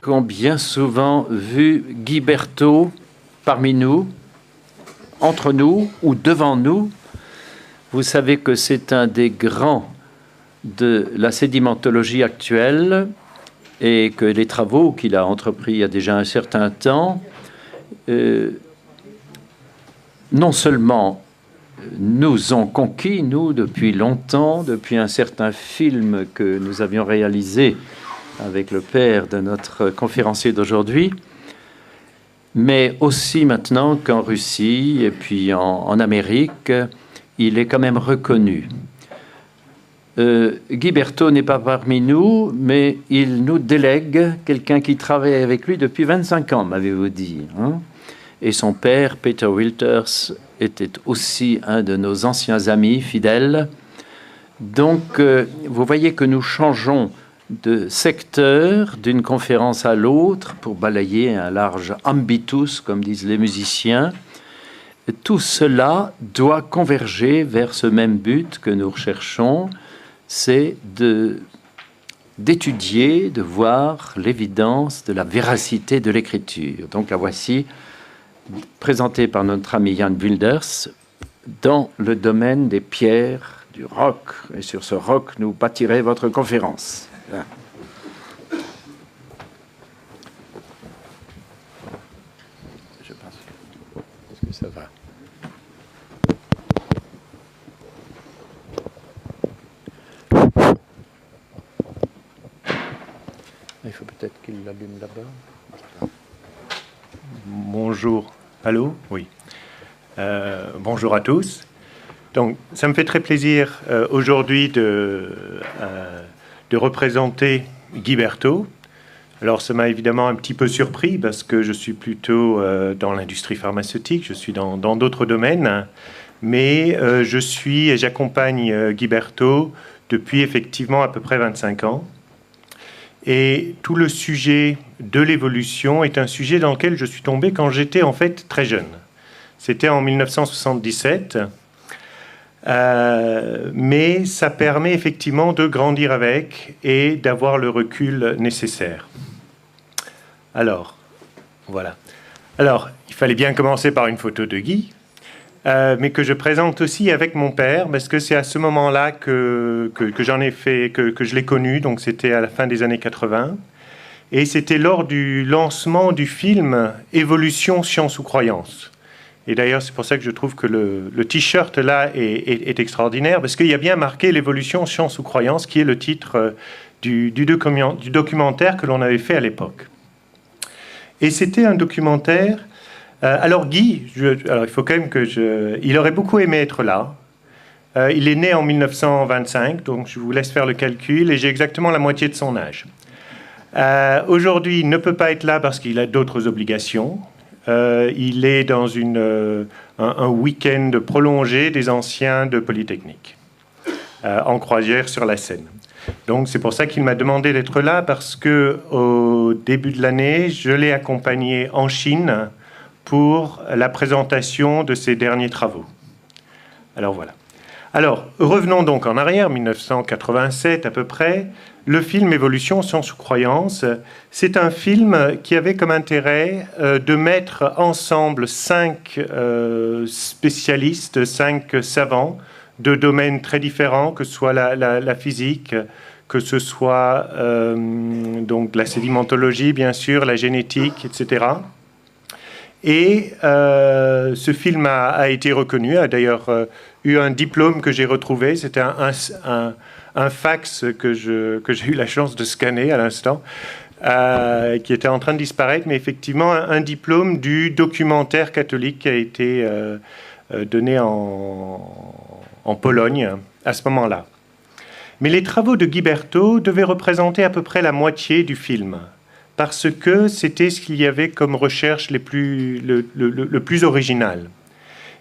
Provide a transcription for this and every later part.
avons bien souvent vu Guy Berthaud parmi nous, entre nous ou devant nous. Vous savez que c'est un des grands de la sédimentologie actuelle et que les travaux qu'il a entrepris il y a déjà un certain temps, non seulement nous ont conquis, nous, depuis longtemps, depuis un certain film que nous avions réalisé avec le père de notre conférencier d'aujourd'hui, mais aussi maintenant qu'en Russie et puis en Amérique, il est quand même reconnu. Guy Berthaud n'est pas parmi nous, mais il nous délègue quelqu'un qui travaille avec lui depuis 25 ans, m'avez-vous dit. Hein? Et son père, Peter Wilters, était aussi un de nos anciens amis fidèles. Donc, vous voyez que nous changeons de secteur d'une conférence à l'autre pour balayer un large ambitus, comme disent les musiciens. Tout cela doit converger vers ce même but que nous recherchons, c'est d'étudier, de voir l'évidence de la véracité de l'écriture. Donc la voici, présentée par notre ami Jan Wilders, dans le domaine des pierres, du roc. Et sur ce roc, nous bâtirez votre conférence. Là. Je pense. Est-ce que ça va? Il faut peut-être qu'il l'allume là-bas. Bonjour. Allô? Oui. Bonjour à tous. Donc, ça me fait très plaisir aujourd'hui de représenter Guy Berthaud. Alors, ça m'a évidemment un petit peu surpris parce que je suis plutôt dans l'industrie pharmaceutique, je suis dans d'autres domaines, mais j'accompagne Guy Berthaud depuis effectivement à peu près 25 ans. Et tout le sujet de l'évolution est un sujet dans lequel je suis tombé quand j'étais en fait très jeune. C'était en 1977, mais ça permet effectivement de grandir avec et d'avoir le recul nécessaire. Alors, voilà. Alors, il fallait bien commencer par une photo de Guy, mais que je présente aussi avec mon père, parce que c'est à ce moment-là que j'en ai fait, que je l'ai connu, donc c'était à la fin des années 80, et c'était lors du lancement du film « Évolution, science ou croyance ». Et d'ailleurs, c'est pour ça que je trouve que le t-shirt là est extraordinaire, parce qu'il y a bien marqué « L'évolution, science ou croyance », qui est le titre du documentaire que l'on avait fait à l'époque. Et c'était un documentaire... alors Guy, il faut quand même il aurait beaucoup aimé être là. Il est né en 1925, donc je vous laisse faire le calcul, et j'ai exactement la moitié de son âge. Aujourd'hui, il ne peut pas être là parce qu'il a d'autres obligations. Il est dans un week-end prolongé des anciens de Polytechnique, en croisière sur la Seine. Donc c'est pour ça qu'il m'a demandé d'être là, parce qu'au début de l'année, je l'ai accompagné en Chine pour la présentation de ses derniers travaux. Alors voilà. Alors, revenons donc en arrière, 1987 à peu près. Le film Évolution, science ou croyance, c'est un film qui avait comme intérêt de mettre ensemble 5 spécialistes, 5 savants de domaines très différents, que ce soit la physique, que ce soit donc la sédimentologie, bien sûr, la génétique, etc. Et ce film a été reconnu, a d'ailleurs eu un diplôme que j'ai retrouvé. C'était un fax que j'ai eu la chance de scanner à l'instant, qui était en train de disparaître, mais effectivement un diplôme du documentaire catholique qui a été donné en Pologne à ce moment-là. Mais les travaux de Guy Berthaud devaient représenter à peu près la moitié du film, parce que c'était ce qu'il y avait comme recherche le plus original.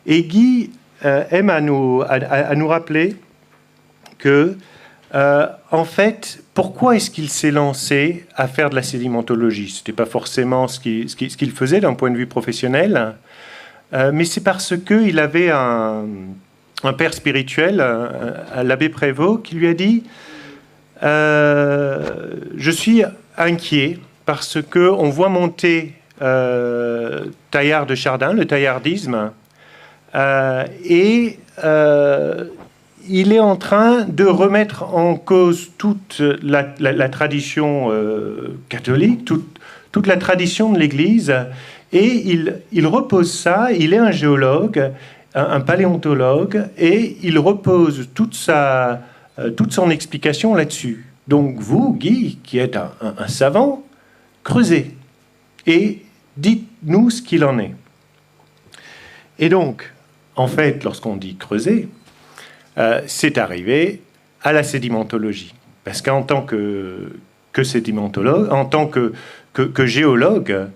Et Guy aime à nous rappeler que, en fait, pourquoi est-ce qu'il s'est lancé à faire de la sédimentologie? Ce n'était pas forcément ce qu'il faisait d'un point de vue professionnel, mais c'est parce qu'il avait un père spirituel, l'abbé Prévost, qui lui a dit « Je suis inquiet parce qu'on voit monter Teilhard de Chardin, le teilhardisme, et il est en train de remettre en cause toute la tradition catholique, toute la tradition de l'Église, et il repose ça, il est un géologue, un paléontologue, et il repose toute son explication là-dessus. Donc vous, Guy, qui êtes un savant, creusez et dites-nous ce qu'il en est. Et donc, en fait, lorsqu'on dit creuser, c'est arrivé à la sédimentologie. Parce qu'en tant que sédimentologue, en tant que géologue,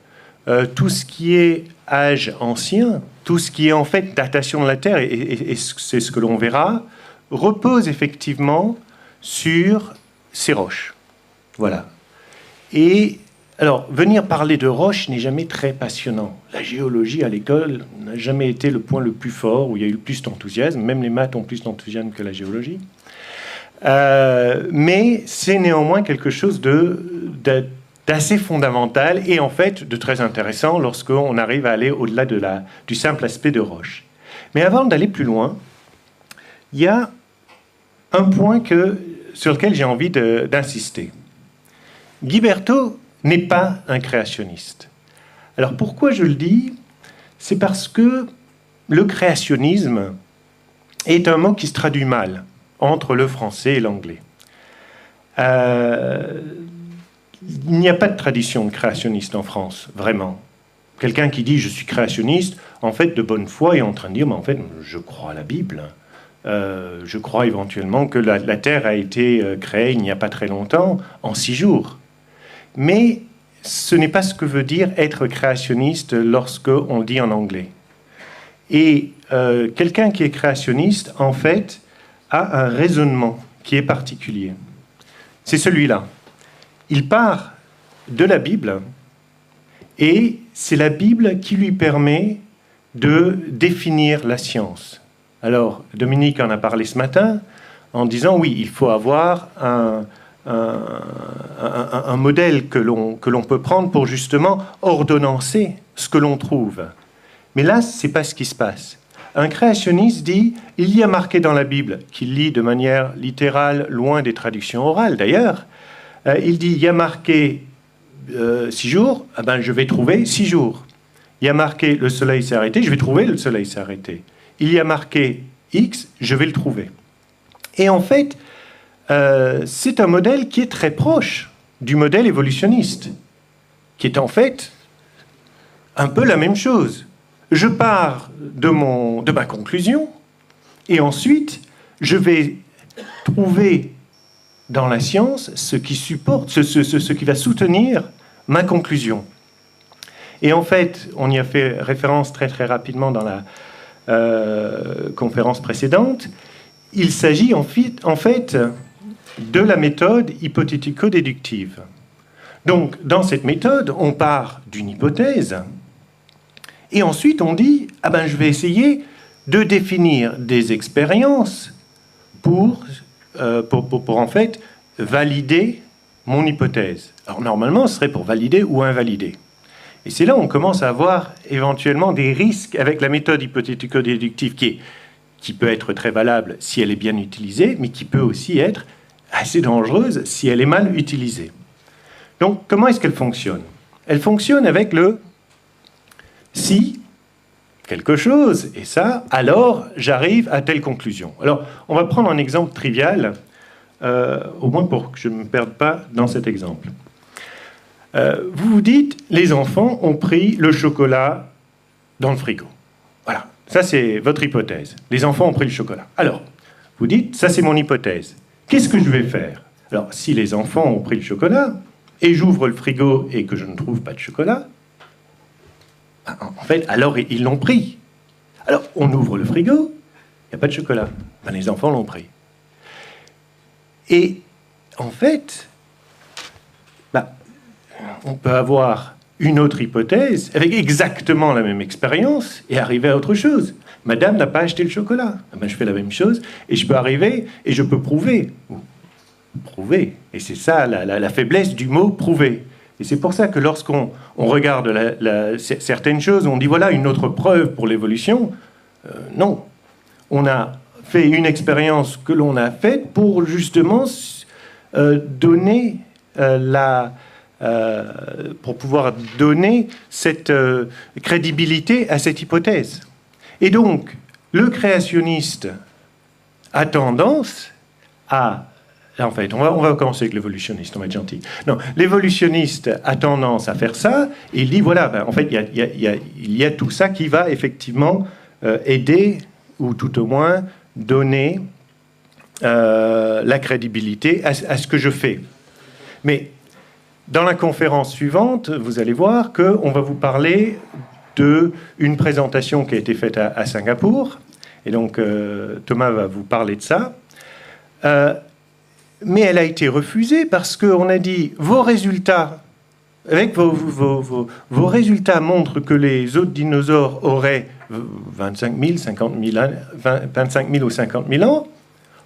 tout ce qui est âge ancien, tout ce qui est en fait datation de la Terre, et c'est ce que l'on verra, repose effectivement sur ces roches. Voilà. Et alors, venir parler de roches n'est jamais très passionnant. La géologie à l'école n'a jamais été le point le plus fort, où il y a eu le plus d'enthousiasme. Même les maths ont plus d'enthousiasme que la géologie. Mais c'est néanmoins quelque chose d'assez fondamental et en fait de très intéressant lorsqu'on arrive à aller au-delà du simple aspect de roche. Mais avant d'aller plus loin, il y a un point sur lequel j'ai envie d'insister. Guy Berthaud n'est pas un créationniste. Alors pourquoi je le dis? C'est parce que le créationnisme est un mot qui se traduit mal entre le français et l'anglais. Il n'y a pas de tradition de créationniste en France, vraiment. Quelqu'un qui dit « je suis créationniste », en fait, de bonne foi, est en train de dire « mais en fait, je crois à la Bible ». Je crois éventuellement que la Terre a été créée il n'y a pas très longtemps, en 6 jours. Mais ce n'est pas ce que veut dire être créationniste lorsqu'on le dit en anglais. Et quelqu'un qui est créationniste, en fait, a un raisonnement qui est particulier. C'est celui-là. Il part de la Bible, et c'est la Bible qui lui permet de définir la science. Alors, Dominique en a parlé ce matin en disant, oui, il faut avoir un modèle que l'on peut prendre pour justement ordonnancer ce que l'on trouve. Mais là, ce n'est pas ce qui se passe. Un créationniste dit, il y a marqué dans la Bible, qu'il lit de manière littérale, loin des traductions orales d'ailleurs, il dit, il y a marqué 6 jours, ah ben, je vais trouver 6 jours. Il y a marqué le soleil s'est arrêté, je vais trouver le soleil s'est arrêté. Il y a marqué X, je vais le trouver. Et en fait, c'est un modèle qui est très proche du modèle évolutionniste, qui est en fait un peu la même chose. Je pars de ma conclusion, et ensuite, je vais trouver dans la science ce qui supporte, ce qui va soutenir ma conclusion. Et en fait, on y a fait référence très très rapidement dans la conférence précédente, il s'agit en fait de la méthode hypothético-déductive. Donc, dans cette méthode, on part d'une hypothèse, et ensuite on dit, ah ben, je vais essayer de définir des expériences pour en fait valider mon hypothèse. Alors normalement, ce serait pour valider ou invalider. Et c'est là où on commence à avoir éventuellement des risques avec la méthode hypothético-déductive qui peut être très valable si elle est bien utilisée, mais qui peut aussi être assez dangereuse si elle est mal utilisée. Donc, comment est-ce qu'elle fonctionne? Elle fonctionne avec le « si quelque chose, et ça, alors j'arrive à telle conclusion ». Alors, on va prendre un exemple trivial, au moins pour que je ne me perde pas dans cet exemple. Vous vous dites, les enfants ont pris le chocolat dans le frigo. Voilà, ça c'est votre hypothèse. Les enfants ont pris le chocolat. Alors, vous dites, ça c'est mon hypothèse. Qu'est-ce que je vais faire? Alors, si les enfants ont pris le chocolat, et j'ouvre le frigo et que je ne trouve pas de chocolat, en fait, alors ils l'ont pris. Alors, on ouvre le frigo, il n'y a pas de chocolat. Ben, les enfants l'ont pris. Et, en fait, on peut avoir une autre hypothèse avec exactement la même expérience et arriver à autre chose. Madame n'a pas acheté le chocolat. Ben, je fais la même chose et je peux arriver et je peux prouver. Prouver. Et c'est ça la faiblesse du mot « prouver ». Et c'est pour ça que lorsqu'on regarde certaines choses, on dit voilà une autre preuve pour l'évolution. Non, on a fait une expérience que l'on a faite pour justement donner pour pouvoir donner cette crédibilité à cette hypothèse. Et donc, le créationniste a tendance à... En fait, on va commencer avec l'évolutionniste, on va être gentil. Non, l'évolutionniste a tendance à faire ça, et il dit, voilà, en fait, il y a tout ça qui va effectivement aider, ou tout au moins donner la crédibilité à ce que je fais. Mais dans la conférence suivante, vous allez voir qu'on va vous parler d'une présentation qui a été faite à Singapour, et donc Thomas va vous parler de ça. Mais elle a été refusée parce qu'on a dit vos résultats, vos résultats montrent que les autres dinosaures auraient 25 000, 50 000 ans, 25 000 ou 50 000 ans.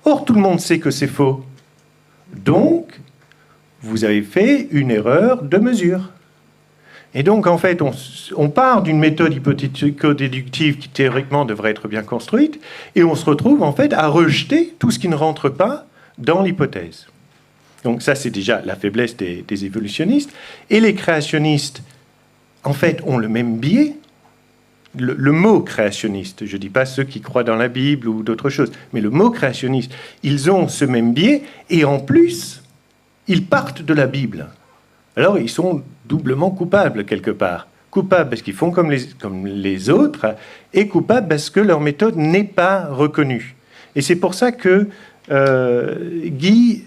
Or, tout le monde sait que c'est faux. Donc, vous avez fait une erreur de mesure. Et donc, en fait, on part d'une méthode hypothético-déductive qui, théoriquement, devrait être bien construite, et on se retrouve, en fait, à rejeter tout ce qui ne rentre pas dans l'hypothèse. Donc ça, c'est déjà la faiblesse des évolutionnistes. Et les créationnistes, en fait, ont le même biais. Le mot créationniste, je ne dis pas ceux qui croient dans la Bible ou d'autres choses, mais le mot créationniste, ils ont ce même biais, et en plus, ils partent de la Bible. Alors, ils sont doublement coupables, quelque part. Coupables parce qu'ils font comme les autres, et coupables parce que leur méthode n'est pas reconnue. Et c'est pour ça que Guy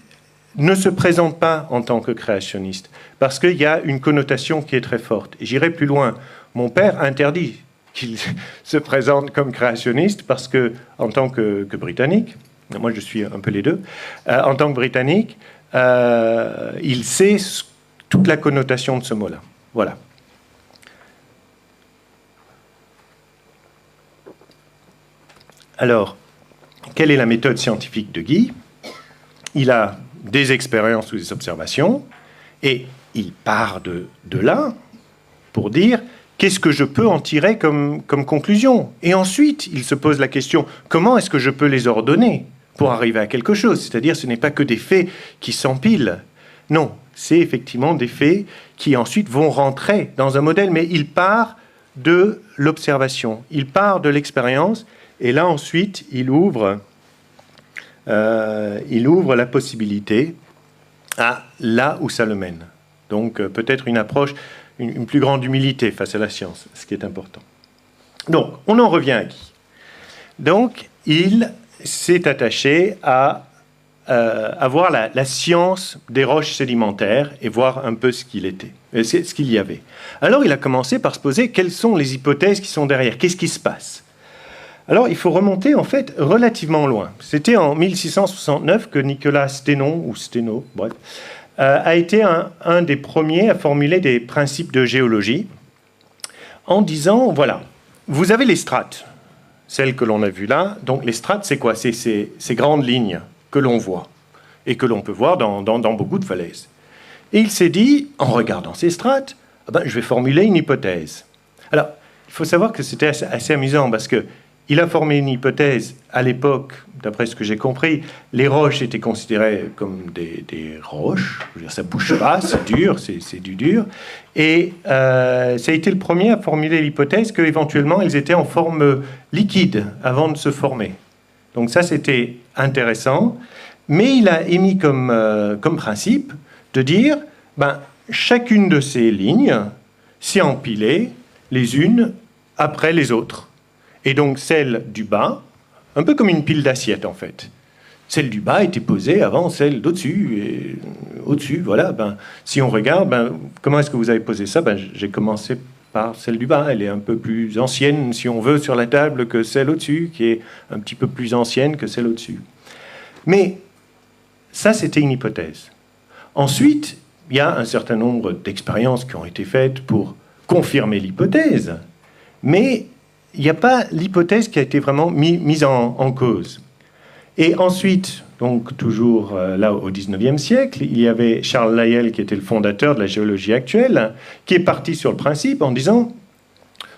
ne se présente pas en tant que créationniste, parce qu'il y a une connotation qui est très forte. Et j'irai plus loin. Mon père interdit qu'il se présente comme créationniste, parce que, en tant que Britannique, moi je suis un peu les deux, en tant que Britannique, il sait toute la connotation de ce mot-là. Voilà. Alors, quelle est la méthode scientifique de Guy? Il a des expériences ou des observations, et il part de là pour dire qu'est-ce que je peux en tirer comme conclusion. Et ensuite, il se pose la question, comment est-ce que je peux les ordonner pour arriver à quelque chose? C'est-à-dire, ce n'est pas que des faits qui s'empilent. Non, c'est effectivement des faits qui ensuite vont rentrer dans un modèle, mais il part de l'observation, il part de l'expérience, et là ensuite, il ouvre la possibilité à là où ça le mène. Donc peut-être une approche, une plus grande humilité face à la science, ce qui est important. Donc, on en revient à Guy. Donc, il s'est attaché à voir la science des roches sédimentaires et voir un peu ce qu'il y avait. Alors, il a commencé par se poser quelles sont les hypothèses qui sont derrière, qu'est-ce qui se passe? Alors, il faut remonter, en fait, relativement loin. C'était en 1669 que Nicolas Steno, bref, a été un des premiers à formuler des principes de géologie en disant, voilà, vous avez les strates, celles que l'on a vues là. Donc, les strates, c'est quoi? C'est ces grandes lignes que l'on voit et que l'on peut voir dans beaucoup de falaises. Et il s'est dit, en regardant ces strates, je vais formuler une hypothèse. Alors, il faut savoir que c'était assez amusant parce que il a formé une hypothèse à l'époque, d'après ce que j'ai compris, les roches étaient considérées comme des roches, je veux dire, ça ne bouge pas, c'est dur, c'est du dur, et ça a été le premier à formuler l'hypothèse qu'éventuellement ils étaient en forme liquide avant de se former. Donc ça c'était intéressant, mais il a émis comme principe de dire, chacune de ces lignes s'est empilée les unes après les autres. Et donc, celle du bas, un peu comme une pile d'assiettes, en fait. Celle du bas était posée avant celle d'au-dessus. Et au-dessus, voilà. Si on regarde, comment est-ce que vous avez posé ça? J'ai commencé par celle du bas. Elle est un peu plus ancienne, si on veut, sur la table que celle au-dessus, qui est un petit peu plus ancienne que celle au-dessus. Mais ça, c'était une hypothèse. Ensuite, il y a un certain nombre d'expériences qui ont été faites pour confirmer l'hypothèse. Mais il n'y a pas l'hypothèse qui a été vraiment mise en cause. Et ensuite, donc toujours là au XIXe siècle, il y avait Charles Lyell qui était le fondateur de la géologie actuelle, qui est parti sur le principe en disant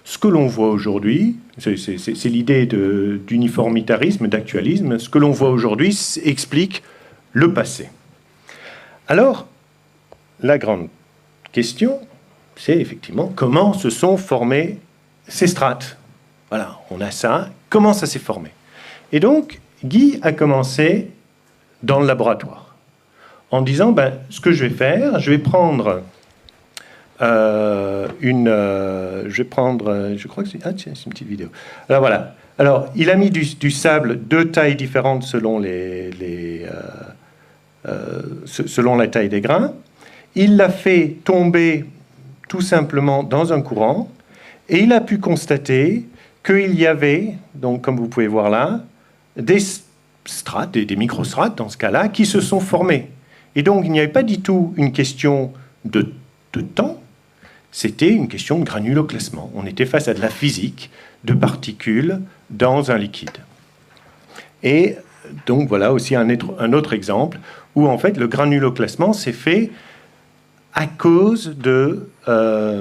ce que l'on voit aujourd'hui, c'est l'idée d'uniformitarisme, d'actualisme, ce que l'on voit aujourd'hui explique le passé. Alors, la grande question, c'est effectivement comment se sont formées ces strates. Voilà, on a ça, comment ça s'est formé? Et donc, Guy a commencé dans le laboratoire en disant, ce que je vais faire, je vais prendre je crois que c'est c'est une petite vidéo. Alors voilà. Alors il a mis du sable de tailles différentes selon selon la taille des grains. Il l'a fait tomber tout simplement dans un courant et il a pu constater qu'il y avait, donc comme vous pouvez voir là, des strates, des microstrates dans ce cas-là, qui se sont formées. Et donc il n'y avait pas du tout une question de temps, c'était une question de granuloclassement. On était face à de la physique de particules dans un liquide. Et donc voilà aussi un autre exemple où en fait le granuloclassement s'est fait à cause de lois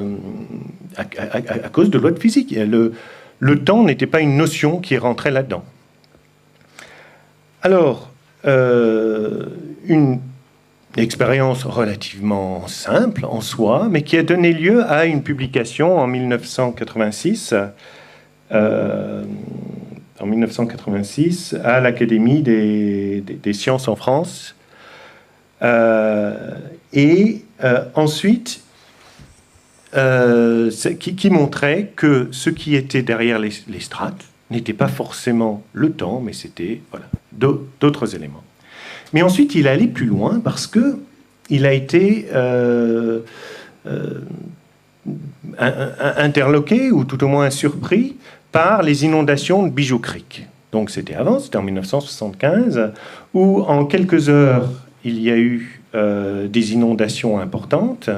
de physique. Le temps n'était pas une notion qui rentrait là-dedans. Alors, une expérience relativement simple en soi, mais qui a donné lieu à une publication en 1986, à l'Académie des sciences en France. Ensuite, qui montrait que ce qui était derrière les strates n'était pas forcément le temps, mais c'était d'autres éléments. Mais ensuite, il est allé plus loin parce qu'il a été interloqué, ou tout au moins surpris, par les inondations de Bijou Creek. Donc c'était avant, c'était en 1975, où en quelques heures, il y a eu des inondations importantes.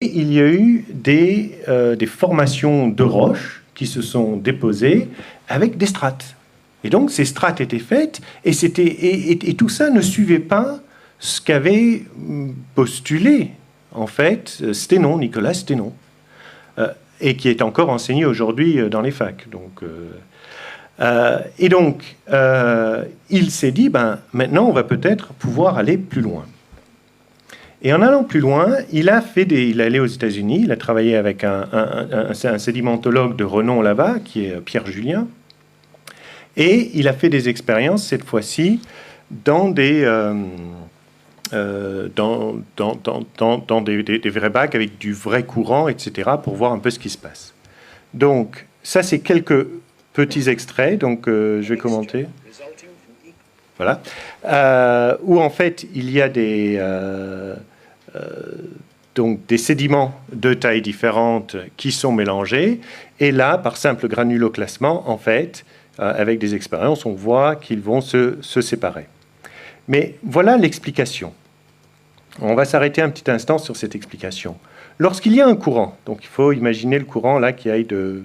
Et il y a eu des formations de roches qui se sont déposées avec des strates. Et donc, ces strates étaient faites, et tout ça ne suivait pas ce qu'avait postulé, en fait, Nicolas Sténon, et qui est encore enseigné aujourd'hui dans les facs. Donc, il s'est dit, maintenant, on va peut-être pouvoir aller plus loin. Et en allant plus loin, il est allé aux États-Unis, il a travaillé avec un sédimentologue de renom là-bas, qui est Pierre Julien, et il a fait des expériences, cette fois-ci, dans des vrais bacs avec du vrai courant, etc., pour voir un peu ce qui se passe. Donc, ça, c'est quelques petits extraits, donc je vais commenter. Voilà. Où, en fait, il y a des sédiments de tailles différentes qui sont mélangés, et là, par simple granuloclassement, en fait, avec des expériences, on voit qu'ils vont se séparer. Mais voilà l'explication. On va s'arrêter un petit instant sur cette explication. Lorsqu'il y a un courant, donc il faut imaginer le courant là qui aille de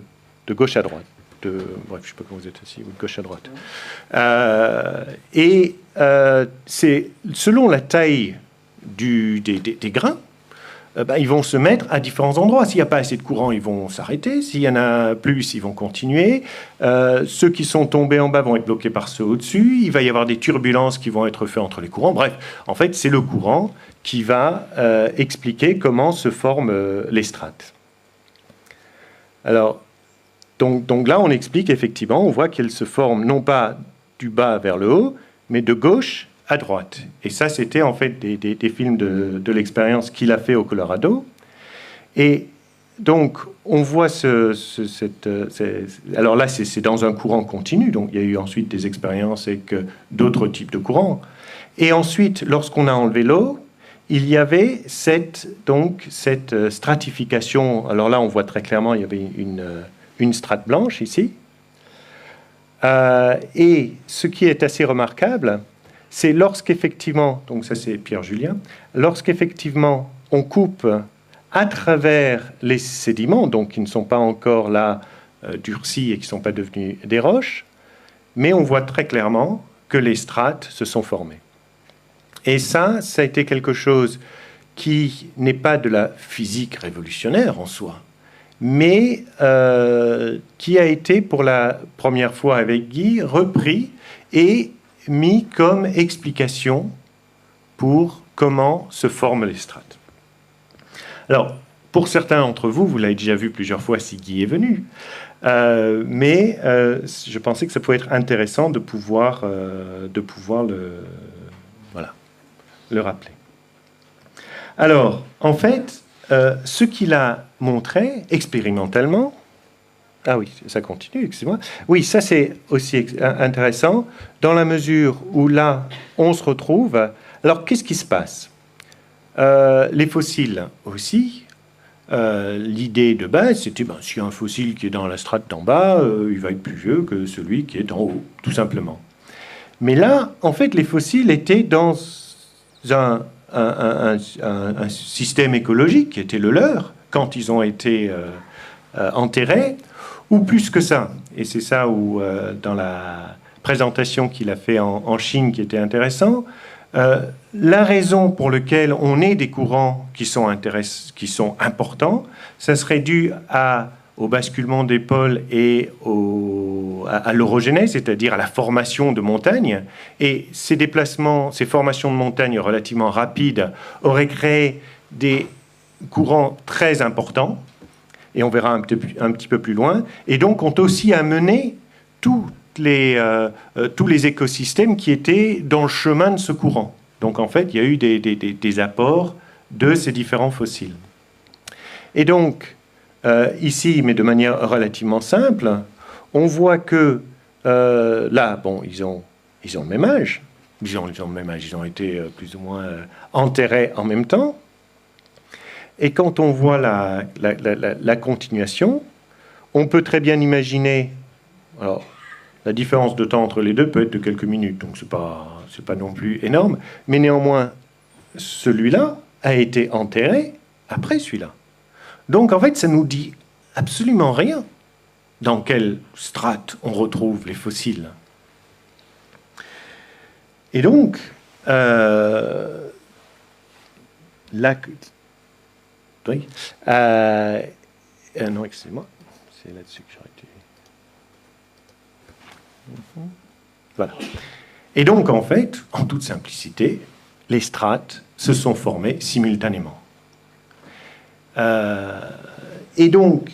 gauche à droite, bref, je ne sais pas comment vous êtes assis, ou de gauche à droite. C'est selon la taille des grains, ils vont se mettre à différents endroits. S'il n'y a pas assez de courant, ils vont s'arrêter. S'il y en a plus, ils vont continuer. Ceux qui sont tombés en bas vont être bloqués par ceux au-dessus. Il va y avoir des turbulences qui vont être faites entre les courants. Bref, en fait, c'est le courant qui va expliquer comment se forment les strates. Alors, donc là, on explique effectivement, on voit qu'elles se forment non pas du bas vers le haut, mais de gauche à droite. Et ça, c'était en fait des films de l'expérience qu'il a fait au Colorado. Et donc, on voit alors là, c'est dans un courant continu. Donc, il y a eu ensuite des expériences avec d'autres types de courants. Et ensuite, lorsqu'on a enlevé l'eau, il y avait cette stratification. Alors là, on voit très clairement, il y avait une strate blanche ici. Et ce qui est assez remarquable, c'est lorsqu'effectivement, donc ça c'est Pierre Julien, lorsqu'effectivement on coupe à travers les sédiments, donc qui ne sont pas encore là durcis et qui ne sont pas devenus des roches, mais on voit très clairement que les strates se sont formées. Et ça a été quelque chose qui n'est pas de la physique révolutionnaire en soi, mais qui a été pour la première fois avec Guy repris et mis comme explication pour comment se forment les strates. Alors, pour certains d'entre vous, vous l'avez déjà vu plusieurs fois si Guy est venu, mais je pensais que ça pouvait être intéressant de pouvoir le rappeler. Alors, en fait, ce qu'il a montré expérimentalement, ah oui, ça continue, excusez-moi. Oui, ça c'est aussi intéressant, dans la mesure où là, on se retrouve. Alors, qu'est-ce qui se passe? Les fossiles aussi, l'idée de base, c'était, s'il y a un fossile qui est dans la strate d'en bas, il va être plus vieux que celui qui est en haut, tout simplement. Mais là, en fait, les fossiles étaient dans un système écologique qui était le leur quand ils ont été enterrés, ou plus que ça. Et c'est ça où, dans la présentation qu'il a fait en Chine, qui était intéressant, la raison pour laquelle on ait des courants qui sont importants, ça serait dû au basculement des pôles et à l'orogénèse, c'est-à-dire à la formation de montagnes. Et ces déplacements, ces formations de montagnes relativement rapides auraient créé des courants très importants, et on verra un petit peu plus loin, et donc ont aussi amené tous les écosystèmes qui étaient dans le chemin de ce courant. Donc en fait, il y a eu des apports de ces différents fossiles. Et donc, ici, mais de manière relativement simple, on voit que là, bon, ils ont le même âge. Ils ont le même âge, ils ont été plus ou moins enterrés en même temps. Et quand on voit la continuation, on peut très bien imaginer... Alors, la différence de temps entre les deux peut être de quelques minutes, donc c'est pas non plus énorme. Mais néanmoins, celui-là a été enterré après celui-là. Donc, en fait, ça nous dit absolument rien dans quelle strate on retrouve les fossiles. Et donc, oui, non, excusez-moi, c'est là-dessus que j'aurais été... Voilà. Et donc, en fait, en toute simplicité, les strates se sont formées simultanément. Et donc,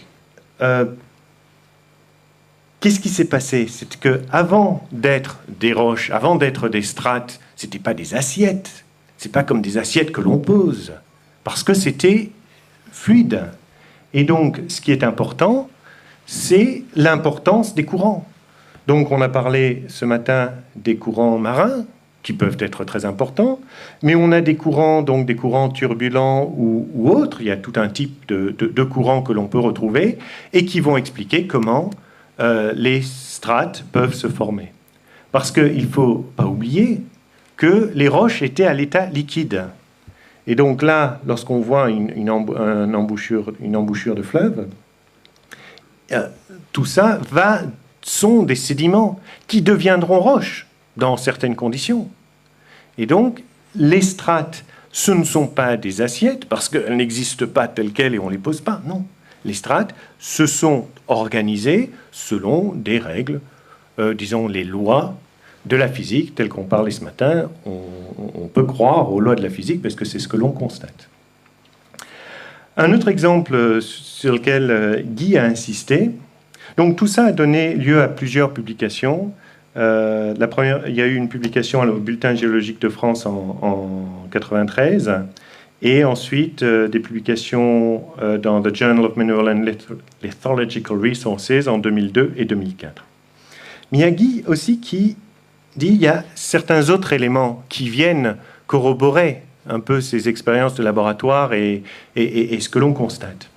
qu'est-ce qui s'est passé? C'est qu'avant d'être des roches, avant d'être des strates, ce n'était pas des assiettes. Ce n'est pas comme des assiettes que l'on pose, parce que c'était fluide. Et donc, ce qui est important, c'est l'importance des courants. Donc, on a parlé ce matin des courants marins, qui peuvent être très importants, mais on a des courants, donc des courants turbulents ou autres. Il y a tout un type de courants que l'on peut retrouver et qui vont expliquer comment les strates peuvent se former. Parce qu'il ne faut pas oublier que les roches étaient à l'état liquide. Et donc là, lorsqu'on voit une embouchure de fleuve, tout ça sont des sédiments qui deviendront roches dans certaines conditions. Et donc, les strates, ce ne sont pas des assiettes, parce qu'elles n'existent pas telles quelles et on ne les pose pas, non. Les strates se sont organisées selon des règles, disons les lois de la physique, telles qu'on parlait ce matin. On peut croire aux lois de la physique parce que c'est ce que l'on constate. Un autre exemple sur lequel Guy a insisté, donc tout ça a donné lieu à plusieurs publications. La première, il y a eu une publication au Bulletin géologique de France en 93, et ensuite des publications dans The Journal of Mineral and Lithological Resources en 2002 et 2004. Mais il y a Guy aussi qui dit qu'il y a certains autres éléments qui viennent corroborer un peu ces expériences de laboratoire et ce que l'on constate.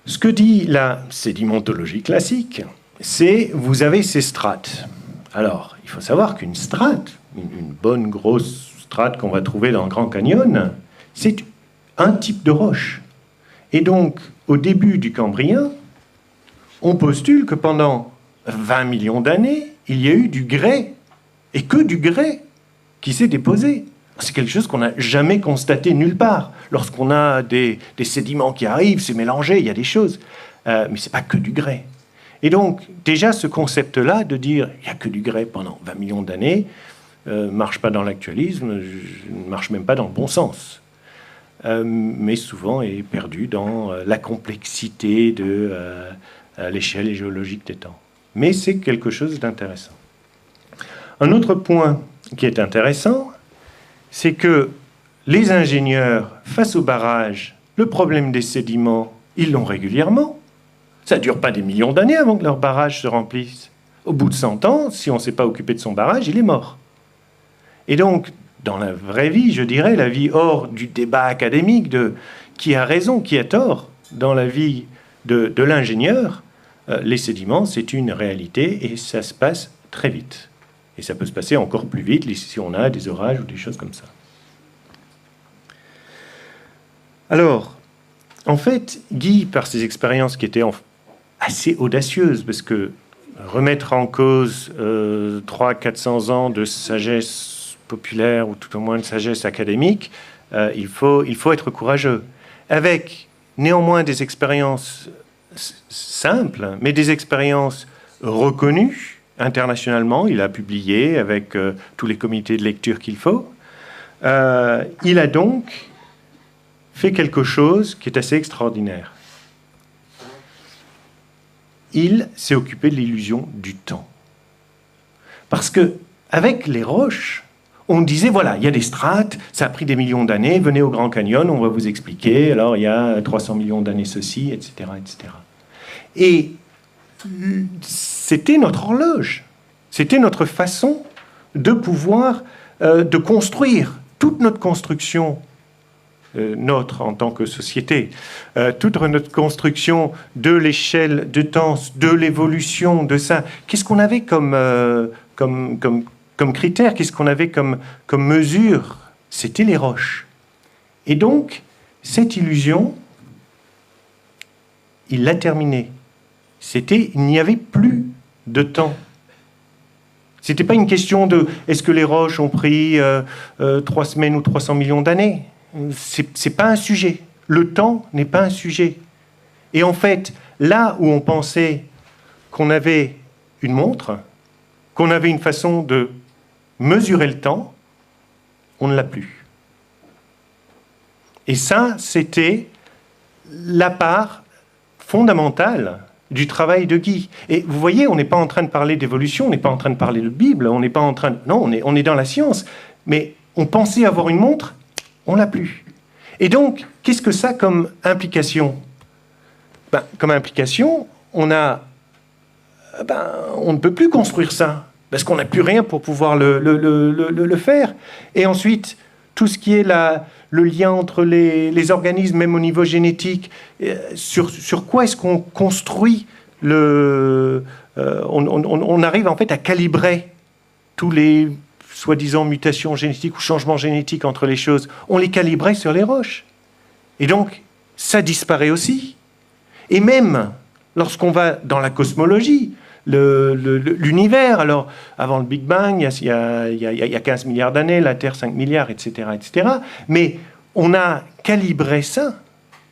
Ce que dit la sédimentologie classique, c'est vous avez ces strates. Alors, il faut savoir qu'une strate, une bonne grosse strate qu'on va trouver dans le Grand Canyon, c'est un type de roche. Et donc, au début du Cambrien, on postule que pendant 20 millions d'années, il y a eu du grès et que du grès qui s'est déposé. C'est quelque chose qu'on n'a jamais constaté nulle part. Lorsqu'on a des sédiments qui arrivent, c'est mélangé, il y a des choses. Mais ce n'est pas que du grès. Et donc, déjà, ce concept-là de dire il n'y a que du grès pendant 20 millions d'années ne marche pas dans l'actualisme, ne marche même pas dans le bon sens. Mais souvent est perdu dans la complexité de l'échelle géologique des temps. Mais c'est quelque chose d'intéressant. Un autre point qui est intéressant, c'est que les ingénieurs, face au barrage, le problème des sédiments, ils l'ont régulièrement. Ça ne dure pas des millions d'années avant que leur barrage se remplisse. Au bout de 100 ans, si on ne s'est pas occupé de son barrage, il est mort. Et donc, dans la vraie vie, je dirais, la vie hors du débat académique de qui a raison, qui a tort, dans la vie de l'ingénieur, les sédiments, c'est une réalité et ça se passe très vite. Et ça peut se passer encore plus vite si on a des orages ou des choses comme ça. Alors, en fait, Guy, par ses expériences qui étaient assez audacieuses, parce que remettre en cause 300-400 ans de sagesse populaire, ou tout au moins de sagesse académique, il faut être courageux. Avec néanmoins des expériences simples, mais des expériences reconnues, internationalement, il a publié avec tous les comités de lecture qu'il faut. Il a donc fait quelque chose qui est assez extraordinaire. Il s'est occupé de l'illusion du temps. Parce que avec les roches, on disait, voilà, il y a des strates, ça a pris des millions d'années, venez au Grand Canyon, on va vous expliquer, alors il y a 300 millions d'années ceci, etc., etc. Et c'était notre horloge, c'était notre façon de pouvoir de construire toute notre construction, notre en tant que société, toute notre construction de l'échelle de temps, de l'évolution, de ça. Qu'est-ce qu'on avait comme critère, qu'est-ce qu'on avait comme mesure? C'était les roches. Et donc, cette illusion, il l'a terminée. Il n'y avait plus de temps. Ce n'était pas une question de est-ce que les roches ont pris 3 semaines ou 300 millions d'années. C'est pas un sujet. Le temps n'est pas un sujet. Et en fait, là où on pensait qu'on avait une montre, qu'on avait une façon de mesurer le temps, on ne l'a plus. Et ça, c'était la part fondamentale du travail de Guy. Et vous voyez, on n'est pas en train de parler d'évolution, on n'est pas en train de parler de Bible, on n'est pas en train de... Non, on est dans la science. Mais on pensait avoir une montre, on l'a plus. Et donc, qu'est-ce que ça comme implication? Comme implication, on ne peut plus construire ça, parce qu'on n'a plus rien pour pouvoir le faire. Et ensuite, tout ce qui est le lien entre les organismes, même au niveau génétique, sur quoi est-ce qu'on construit on arrive en fait à calibrer tous les soi-disant mutations génétiques ou changements génétiques entre les choses. On les calibrait sur les roches. Et donc, ça disparaît aussi. Et même lorsqu'on va dans la cosmologie, l'univers, alors avant le Big Bang, il y a 15 milliards d'années, la Terre 5 milliards, etc., etc. Mais on a calibré ça